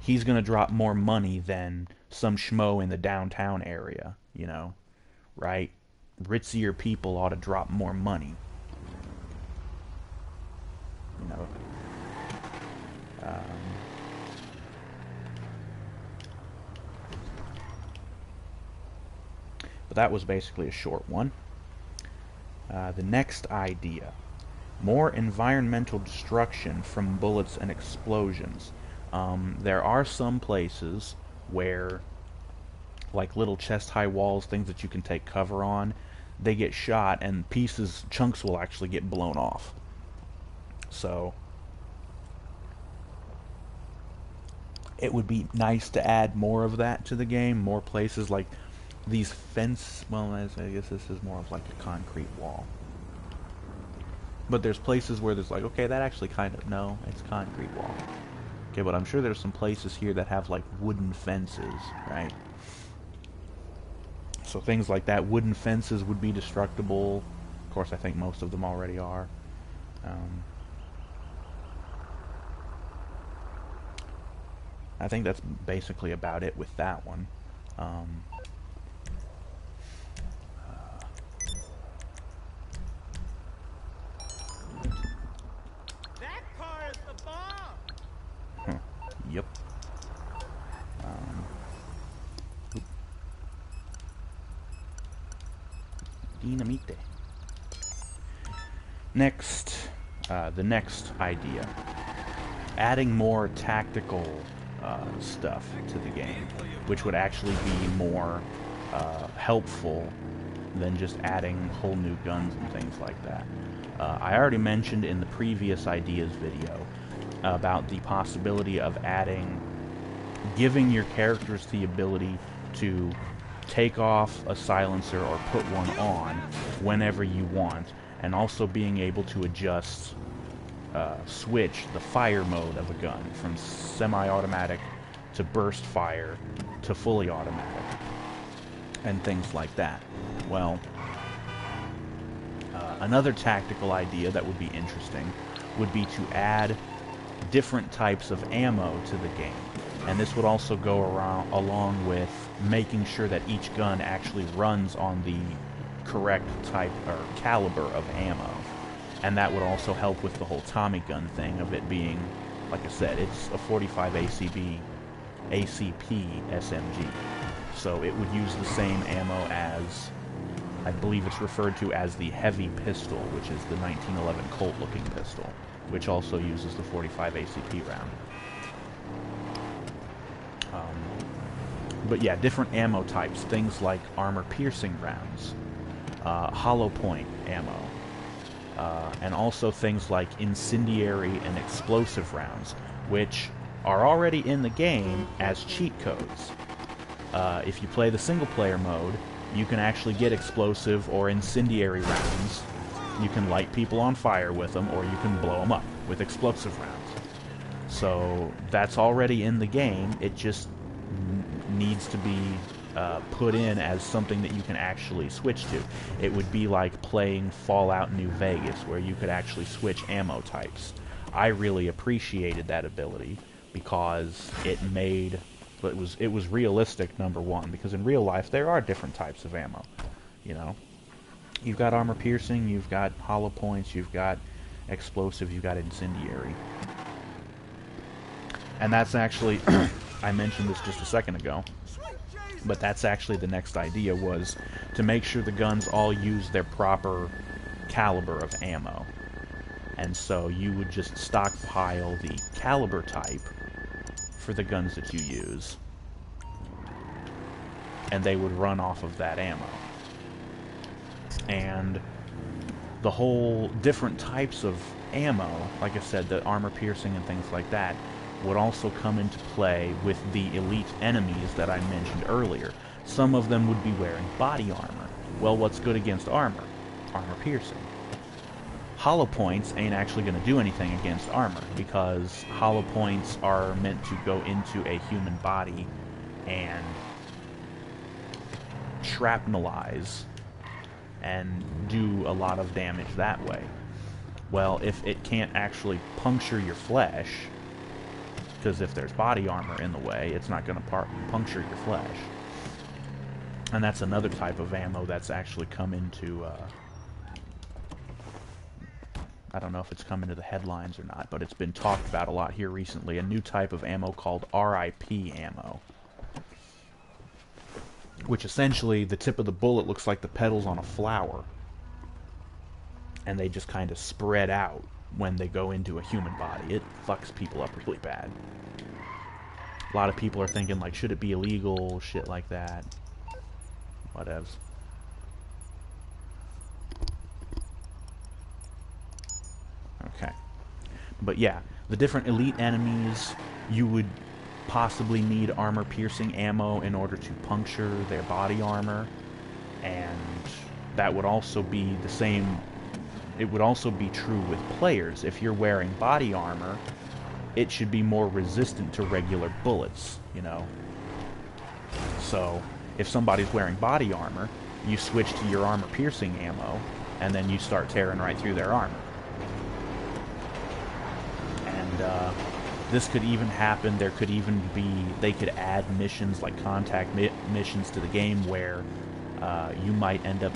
he's going to drop more money than some schmo in the downtown area, you know, right? Ritzier people ought to drop more money, you know. But that was basically a short one. The next idea. More environmental destruction from bullets and explosions. There are some places where, like little chest-high walls, things that you can take cover on, they get shot and chunks will actually get blown off. So, it would be nice to add more of that to the game, more places like these well, I guess this is more of like a concrete wall. But there's places where there's like, okay, that actually kind of, no, it's concrete wall. Okay, but I'm sure there's some places here that have like wooden fences, right? So things like that, wooden fences would be destructible. Of course, I think most of them already are. I think that's basically about it with that one. That car is the bomb. Yep. Dynamite. Next, the next idea. Adding more tactical stuff to the game, which would actually be more helpful than just adding whole new guns and things like that. I already mentioned in the previous ideas video about the possibility of giving your characters the ability to take off a silencer or put one on whenever you want, and also being able to switch the fire mode of a gun from semi-automatic to burst fire to fully automatic and things like that. Well, another tactical idea that would be interesting would be to add different types of ammo to the game, and this would also go along with making sure that each gun actually runs on the correct type or caliber of ammo. And that would also help with the whole Tommy gun thing of it being, like I said, it's a 45 ACP SMG. So it would use the same ammo as, I believe it's referred to as the heavy pistol, which is the 1911 Colt looking pistol, which also uses the 45 ACP round. But yeah, different ammo types, things like armor-piercing rounds, hollow point ammo, and also things like incendiary and explosive rounds, which are already in the game as cheat codes. If you play the single-player mode, you can actually get explosive or incendiary rounds. You can light people on fire with them, or you can blow them up with explosive rounds. So that's already in the game. It just needs to be put in as something that you can actually switch to. It would be like playing Fallout New Vegas, where you could actually switch ammo types. I really appreciated that ability because it was realistic, number one, because in real life there are different types of ammo. You know, you've got armor piercing, you've got hollow points, you've got explosive, you've got incendiary. And that's actually I mentioned this just a second ago, but that's actually the next idea, was to make sure the guns all use their proper caliber of ammo. And so you would just stockpile the caliber type for the guns that you use, and they would run off of that ammo. And the whole different types of ammo, like I said, the armor piercing and things like that, would also come into play with the elite enemies that I mentioned earlier. Some of them would be wearing body armor. Well, what's good against armor? Armor piercing. Hollow points ain't actually going to do anything against armor, because hollow points are meant to go into a human body and shrapnelize and do a lot of damage that way. Well, if it can't actually puncture your flesh, because if there's body armor in the way, it's not going to puncture your flesh. And that's another type of ammo that's actually come into, I don't know if it's come into the headlines or not, but it's been talked about a lot here recently. A new type of ammo called RIP ammo. Which essentially, the tip of the bullet looks like the petals on a flower. And they just kind of spread out when they go into a human body. It fucks people up really bad. A lot of people are thinking, like, should it be illegal? Shit like that. Whatevs. Okay. But yeah, the different elite enemies, you would possibly need armor-piercing ammo in order to puncture their body armor. And that would also be the same... It would also be true with players. If you're wearing body armor, it should be more resistant to regular bullets, you know? So, if somebody's wearing body armor, you switch to your armor-piercing ammo, and then you start tearing right through their armor. And, this could even happen, there could even be, they could add missions like contact missions to the game where you might end up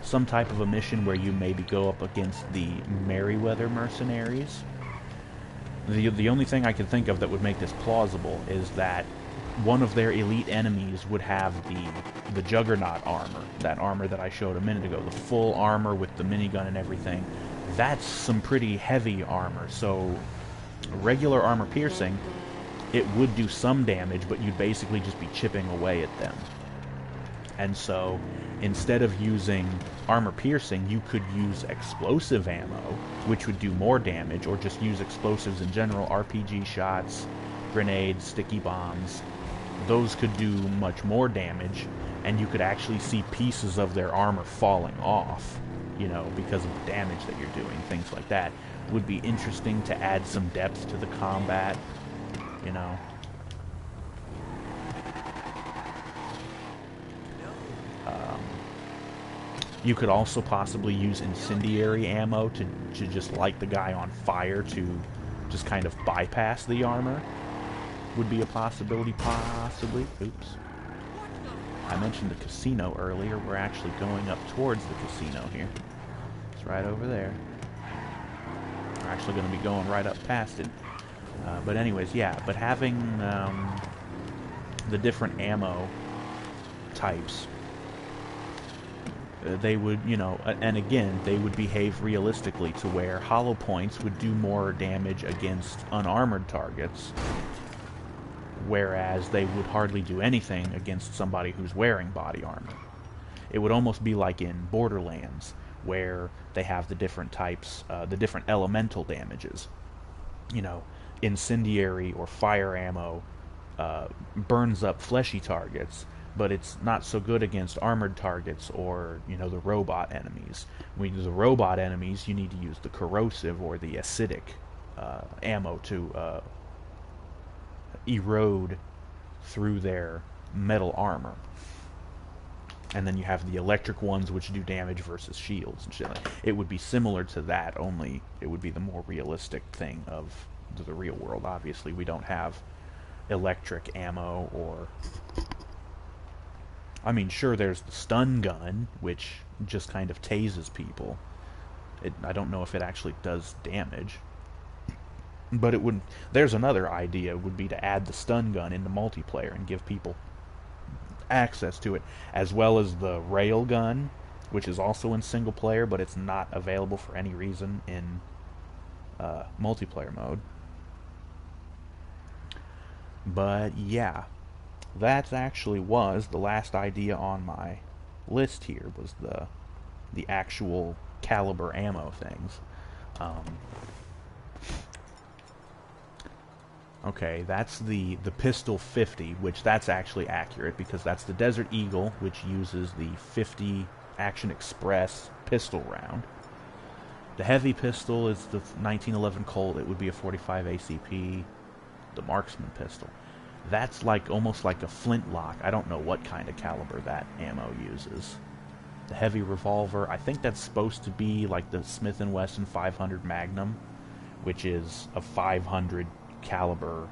some type of a mission where you maybe go up against the Merryweather mercenaries. The only thing I can think of that would make this plausible is that one of their elite enemies would have the Juggernaut armor, that armor that I showed a minute ago, the full armor with the minigun and everything. That's some pretty heavy armor, so regular armor piercing, it would do some damage, but you'd basically just be chipping away at them. And so, instead of using armor piercing, you could use explosive ammo, which would do more damage, or just use explosives in general, RPG shots, grenades, sticky bombs. Those could do much more damage, and you could actually see pieces of their armor falling off, you know, because of the damage that you're doing, things like that. Would be interesting to add some depth to the combat, you know. You could also possibly use incendiary ammo to just light the guy on fire to just kind of bypass the armor. Would be a possibility, possibly. Oops. I mentioned the casino earlier. We're actually going up towards the casino here. It's right over there. We're actually going to be going right up past it. But anyways, yeah. But having the different ammo types, they would, you know, and again, they would behave realistically to where hollow points would do more damage against unarmored targets, whereas they would hardly do anything against somebody who's wearing body armor. It would almost be like in Borderlands, where they have the different types, the different elemental damages. You know, incendiary or fire ammo burns up fleshy targets, but it's not so good against armored targets or, you know, the robot enemies. When you use the robot enemies, you need to use the corrosive or the acidic ammo to erode through their metal armor. And then you have the electric ones, which do damage versus shields and shit. It would be similar to that, only it would be the more realistic thing of the real world. Obviously, we don't have electric ammo or... I mean, sure, there's the stun gun, which just kind of tases people. I don't know if it actually does damage. But it would... There's another idea, would be to add the stun gun into multiplayer and give people access to it, as well as the rail gun, which is also in single player, but it's not available for any reason in multiplayer mode. But yeah, that actually was the last idea on my list here, was the actual caliber ammo things. Okay, that's the pistol 50, which that's actually accurate because that's the Desert Eagle, which uses the 50 Action Express pistol round. The heavy pistol is the 1911 Colt. It would be a 45 ACP. The marksman pistol, that's like almost like a flintlock. I don't know what kind of caliber that ammo uses. The heavy revolver, I think that's supposed to be like the Smith & Wesson 500 Magnum, which is a 500 caliber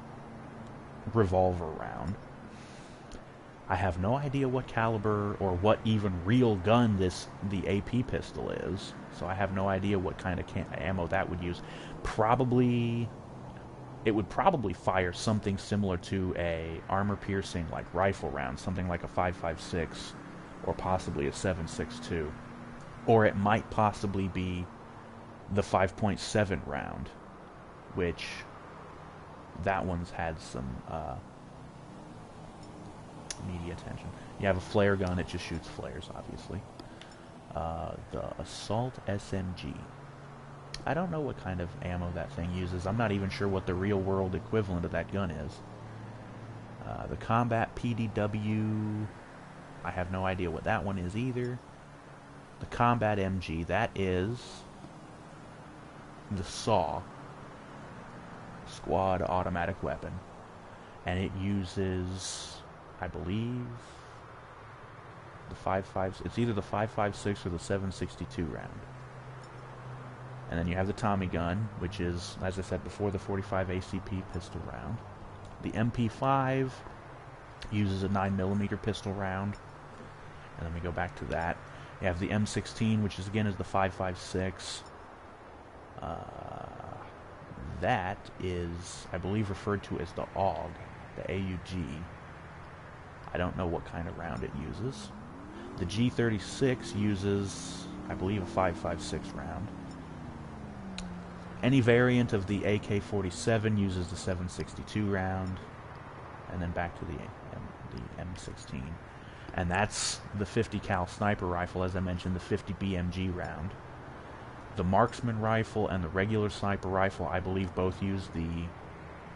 revolver round. I have no idea what caliber or what even real gun the AP pistol is, so I have no idea what kind of ammo that would use. It would probably fire something similar to a armor-piercing like rifle round, something like a 5.56 or possibly a 7.62, or it might possibly be the 5.7 round, which that one's had some media attention. You have a flare gun, it just shoots flares, obviously. The Assault SMG. I don't know what kind of ammo that thing uses. I'm not even sure what the real-world equivalent of that gun is. The Combat PDW. I have no idea what that one is either. The Combat MG. That is the SAW Squad Automatic Weapon. And it uses, I believe, the 5.5. It's either the 5.56 or the 7.62 round. And then you have the Tommy gun, which is, as I said before, the 45 ACP pistol round. The MP5 uses a 9mm pistol round. And then we go back to that. You have the M16, which is again is the 5.56. That is, I believe, referred to as the AUG, the AUG. I don't know what kind of round it uses. The G36 uses, I believe, a 5.56 round. Any variant of the AK-47 uses the 7.62 round, and then back to the M16. And that's the 50 cal sniper rifle, as I mentioned, the 50 BMG round. The marksman rifle and the regular sniper rifle, I believe, both use the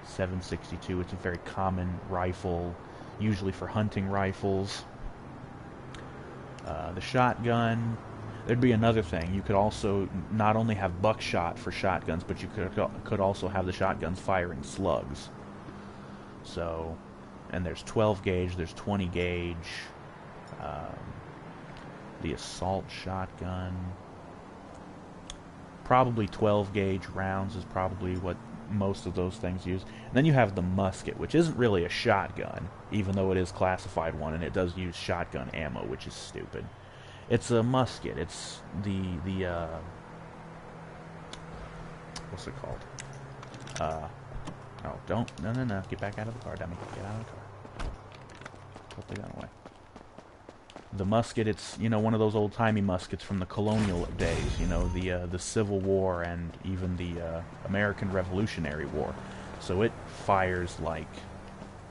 7.62. It's a very common rifle, usually for hunting rifles. The shotgun, there'd be another thing. You could also not only have buckshot for shotguns, but you could also have the shotguns firing slugs. So, and there's 12 gauge, there's 20 gauge. The assault shotgun, probably 12 gauge rounds is probably what most of those things use. And then you have the musket, which isn't really a shotgun, even though it is classified one, and it does use shotgun ammo, which is stupid. It's a musket. It's the what's it called? No, get back out of the car, dummy. Get out of the car. Put the gun away. The musket, it's, you know, one of those old-timey muskets from the colonial days, you know, the Civil War and even the American Revolutionary War. So it fires like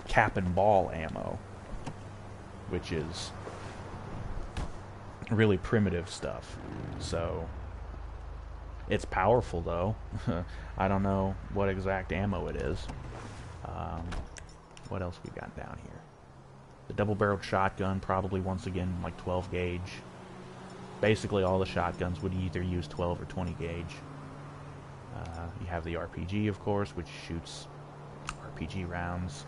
cap and ball ammo, which is really primitive stuff. So it's powerful, though. I don't know what exact ammo it is. What else we got down here? The double-barreled shotgun, probably once again like 12 gauge. Basically all the shotguns would either use 12 or 20 gauge. You have the RPG, of course, which shoots RPG rounds.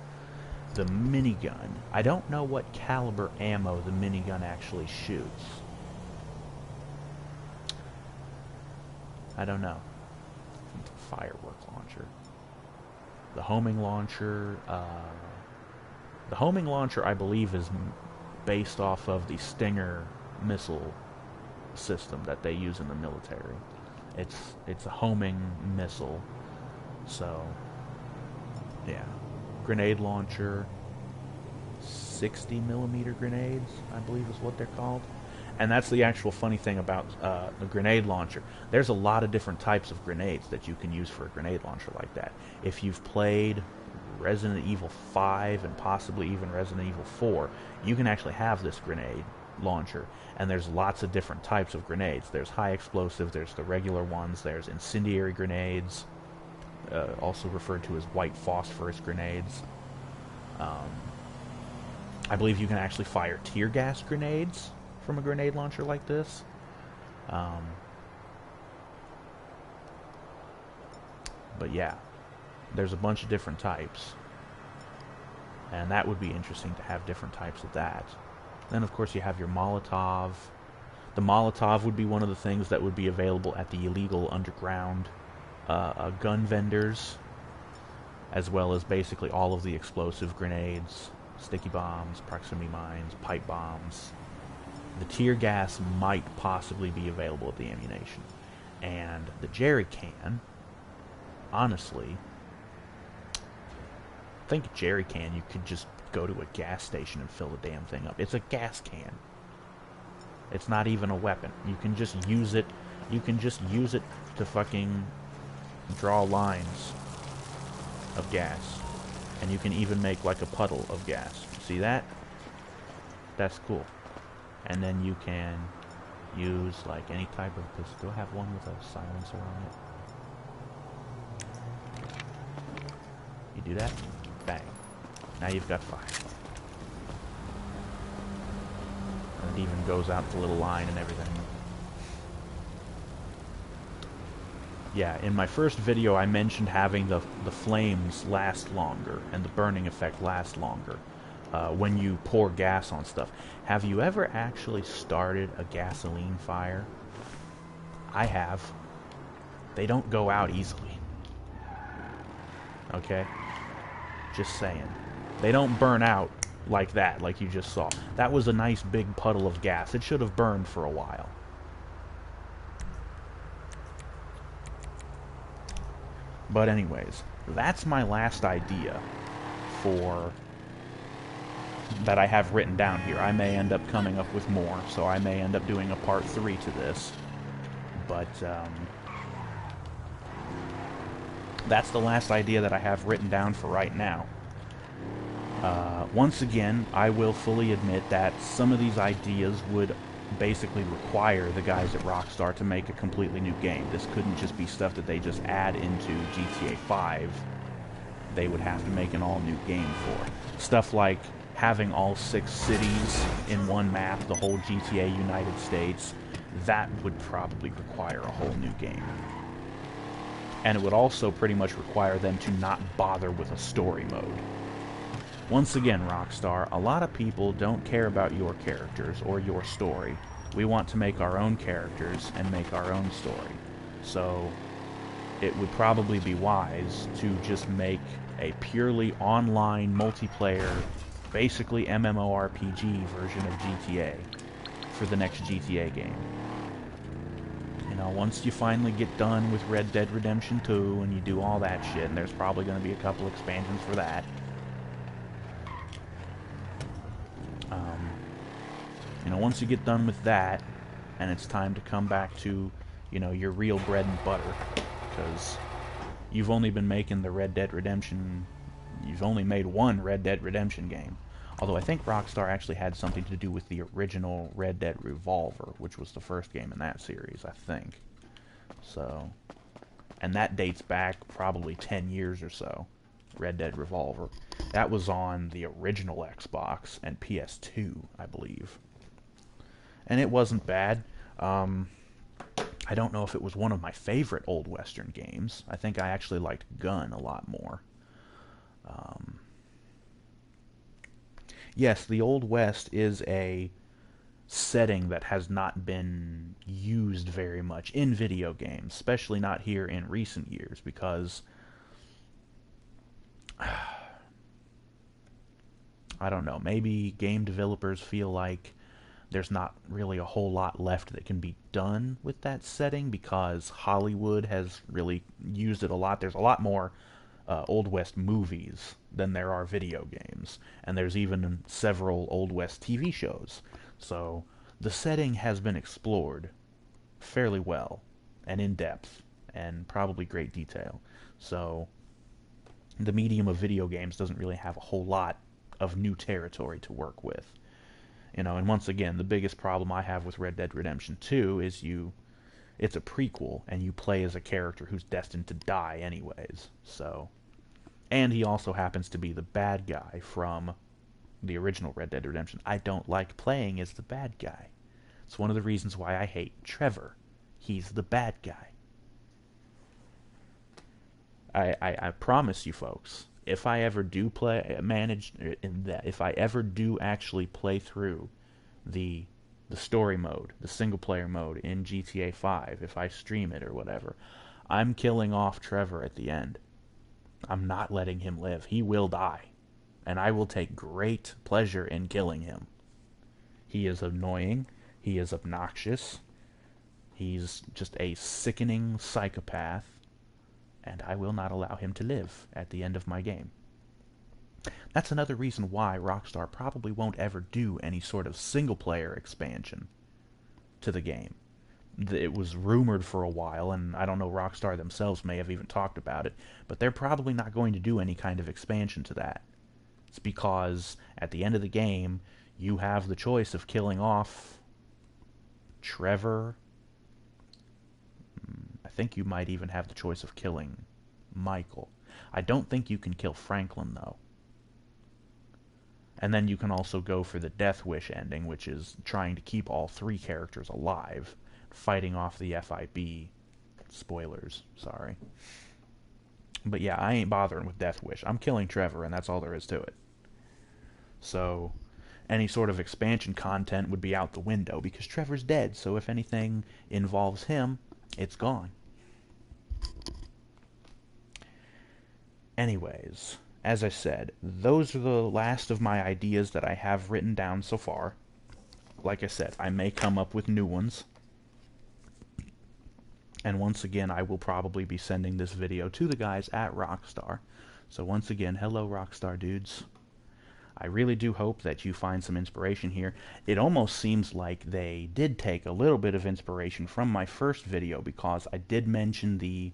The minigun. I don't know what caliber ammo the minigun actually shoots. I don't know. Firework launcher. The homing launcher. The homing launcher, I believe, is based off of the Stinger missile system that they use in the military. It's a homing missile. So, yeah. Grenade launcher. 60mm grenades, I believe is what they're called. And that's the actual funny thing about the grenade launcher. There's a lot of different types of grenades that you can use for a grenade launcher like that. If you've played Resident Evil 5 and possibly even Resident Evil 4, you can actually have this grenade launcher. And there's lots of different types of grenades. There's high explosive, there's the regular ones, there's incendiary grenades, also referred to as white phosphorus grenades. I believe you can actually fire tear gas grenades from a grenade launcher like this. But yeah, there's a bunch of different types. And that would be interesting to have different types of that. Then, of course, you have your Molotov. The Molotov would be one of the things that would be available at the illegal underground gun vendors, as well as basically all of the explosive grenades, sticky bombs, proximity mines, pipe bombs. The tear gas might possibly be available at the ammunition. And the jerry can, honestly, I think a jerry can, you could just go to a gas station and fill the damn thing up. It's a gas can. It's not even a weapon. You can just use it. You can just use it to fucking draw lines of gas. And you can even make like a puddle of gas. See that? That's cool. And then you can use like any type of pistol. Do I have one with a silencer on it? You do that? Bang. Now you've got fire. And it even goes out the little line and everything. Yeah, in my first video I mentioned having the flames last longer and the burning effect last longer when you pour gas on stuff. Have you ever actually started a gasoline fire? I have. They don't go out easily. Okay? Just saying. They don't burn out like that, like you just saw. That was a nice big puddle of gas. It should have burned for a while. But anyways, that's my last idea for that I have written down here. I may end up coming up with more, so I may end up doing a part 3 to this. But that's the last idea that I have written down for right now. Once again, I will fully admit that some of these ideas would basically require the guys at Rockstar to make a completely new game. This couldn't just be stuff that they just add into GTA 5. They would have to make an all-new game for. Stuff like having all 6 cities in one map, the whole GTA United States, that would probably require a whole new game. And it would also pretty much require them to not bother with a story mode. Once again, Rockstar, a lot of people don't care about your characters or your story. We want to make our own characters and make our own story. So, it would probably be wise to just make a purely online, multiplayer, basically MMORPG version of GTA for the next GTA game. You know, once you finally get done with Red Dead Redemption 2 and you do all that shit, and there's probably going to be a couple expansions for that, you know, once you get done with that, and it's time to come back to, you know, your real bread and butter, because you've only been making the Red Dead Redemption, you've only made one Red Dead Redemption game. Although I think Rockstar actually had something to do with the original Red Dead Revolver, which was the first game in that series, I think. So, and that dates back probably 10 years or so. Red Dead Revolver. That was on the original Xbox and PS2, I believe. And it wasn't bad. I don't know if it was one of my favorite Old Western games. I think I actually liked Gun a lot more. Yes, the Old West is a setting that has not been used very much in video games, especially not here in recent years, because I don't know, maybe game developers feel like there's not really a whole lot left that can be done with that setting because Hollywood has really used it a lot. There's a lot more Old West movies than there are video games, and there's even several Old West TV shows. So the setting has been explored fairly well and in depth and probably great detail. So the medium of video games doesn't really have a whole lot of new territory to work with. You know, and once again, the biggest problem I have with Red Dead Redemption 2 is it's a prequel, and you play as a character who's destined to die anyways. So, and he also happens to be the bad guy from the original Red Dead Redemption. I don't like playing as the bad guy. It's one of the reasons why I hate Trevor. He's the bad guy. I promise you folks, if I ever do if I ever do actually play through the the story mode, the single-player mode in GTA 5, if I stream it or whatever, I'm killing off Trevor at the end. I'm not letting him live. He will die. And I will take great pleasure in killing him. He is annoying. He is obnoxious. He's just a sickening psychopath. And I will not allow him to live at the end of my game. That's another reason why Rockstar probably won't ever do any sort of single-player expansion to the game. It was rumored for a while, and I don't know, Rockstar themselves may have even talked about it, but they're probably not going to do any kind of expansion to that. It's because at the end of the game, you have the choice of killing off Trevor. I think you might even have the choice of killing Michael. I don't think you can kill Franklin, though. And then you can also go for the Death Wish ending, which is trying to keep all three characters alive, fighting off the FIB. Spoilers, sorry. But yeah, I ain't bothering with Death Wish. I'm killing Trevor, and that's all there is to it. So any sort of expansion content would be out the window, because Trevor's dead, so if anything involves him, it's gone. Anyways, as I said, those are the last of my ideas that I have written down so far. Like I said, I may come up with new ones. And once again, I will probably be sending this video to the guys at Rockstar. So once again, hello Rockstar dudes. I really do hope that you find some inspiration here. It almost seems like they did take a little bit of inspiration from my first video, because I did mention the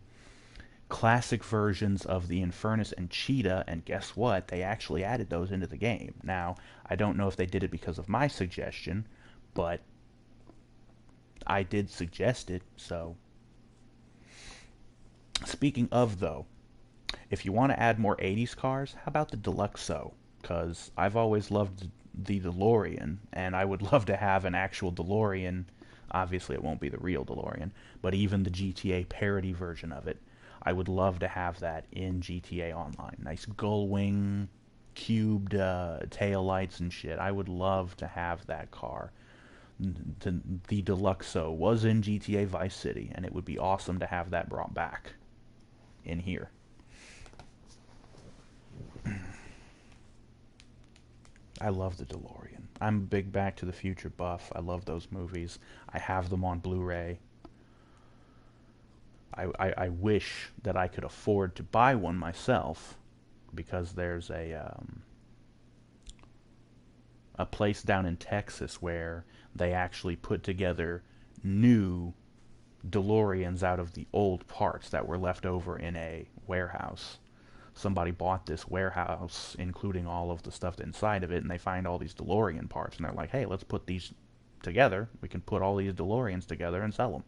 classic versions of the Infernus and Cheetah, and guess what? They actually added those into the game. Now, I don't know if they did it because of my suggestion, but I did suggest it, so. Speaking of, though, if you want to add more 80s cars, how about the Deluxo? Because I've always loved the DeLorean, and I would love to have an actual DeLorean. Obviously, it won't be the real DeLorean, but even the GTA parody version of it. I would love to have that in GTA Online. Nice gull wing, cubed tail lights and shit. I would love to have that car. The Deluxo was in GTA Vice City, and it would be awesome to have that brought back in here. I love the DeLorean. I'm a big Back to the Future buff. I love those movies. I have them on Blu-ray. I wish that I could afford to buy one myself, because there's a place down in Texas where they actually put together new DeLoreans out of the old parts that were left over in a warehouse. Somebody bought this warehouse, including all of the stuff inside of it, and they find all these DeLorean parts, and they're like, hey, let's put these together. We can put all these DeLoreans together and sell them.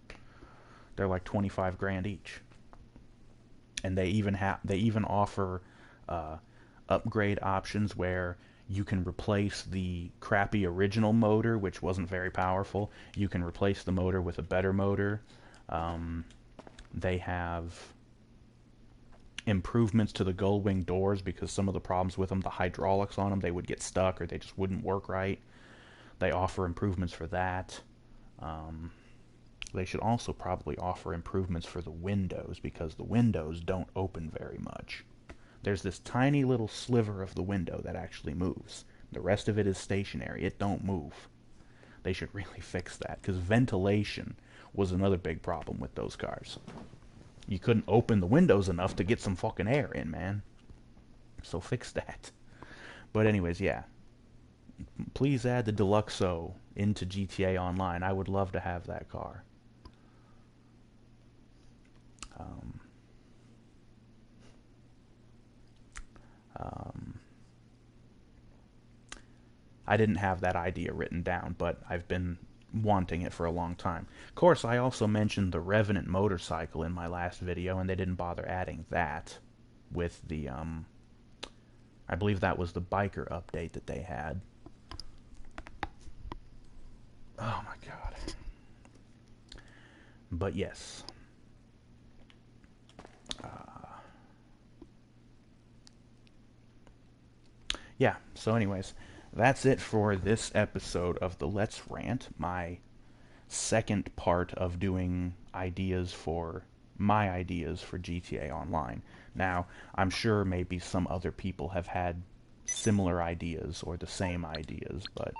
They're like 25 grand each. And they even offer upgrade options where you can replace the crappy original motor, which wasn't very powerful. You can replace the motor with a better motor. They have improvements to the gull wing doors, because some of the problems with them, the hydraulics on them, they would get stuck or they just wouldn't work right. They offer improvements for that. They should also probably offer improvements for the windows, because the windows don't open very much. There's this tiny little sliver of the window that actually moves. The rest of it is stationary. It don't move. They should really fix that, because ventilation was another big problem with those cars. You couldn't open the windows enough to get some fucking air in, man. So fix that. But anyways, yeah. Please add the Deluxo into GTA Online. I would love to have that car. I didn't have that idea written down, but I've been wanting it for a long time. Of course, I also mentioned the Revenant motorcycle in my last video, and they didn't bother adding that with the, I believe that was the biker update that they had. Oh my god. But yes. Yeah, so anyways, that's it for this episode of the Let's Rant, my second part of doing my ideas for GTA Online. Now, I'm sure maybe some other people have had similar ideas or the same ideas, but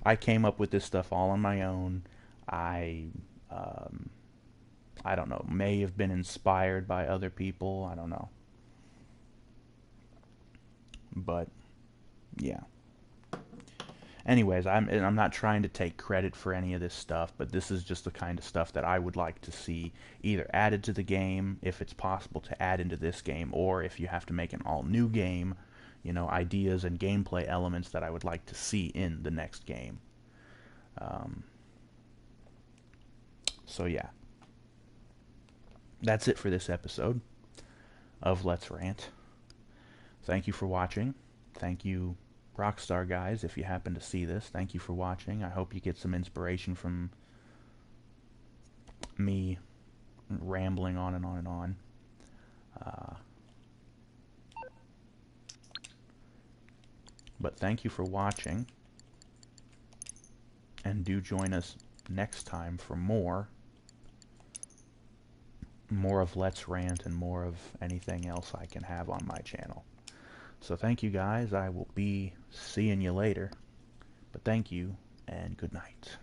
I came up with this stuff all on my own. Um, I don't know, may have been inspired by other people, I don't know. But, yeah. Anyways, I'm not trying to take credit for any of this stuff, but this is just the kind of stuff that I would like to see either added to the game, if it's possible to add into this game, or if you have to make an all-new game, you know, ideas and gameplay elements that I would like to see in the next game. So yeah. That's it for this episode of Let's Rant. Thank you for watching. Thank you, Rockstar guys, if you happen to see this. Thank you for watching. I hope you get some inspiration from me rambling on and on and on. But thank you for watching. And do join us next time for more of Let's Rant and more of anything else I can have on my channel. So thank you guys. I will be seeing you later. But thank you and good night.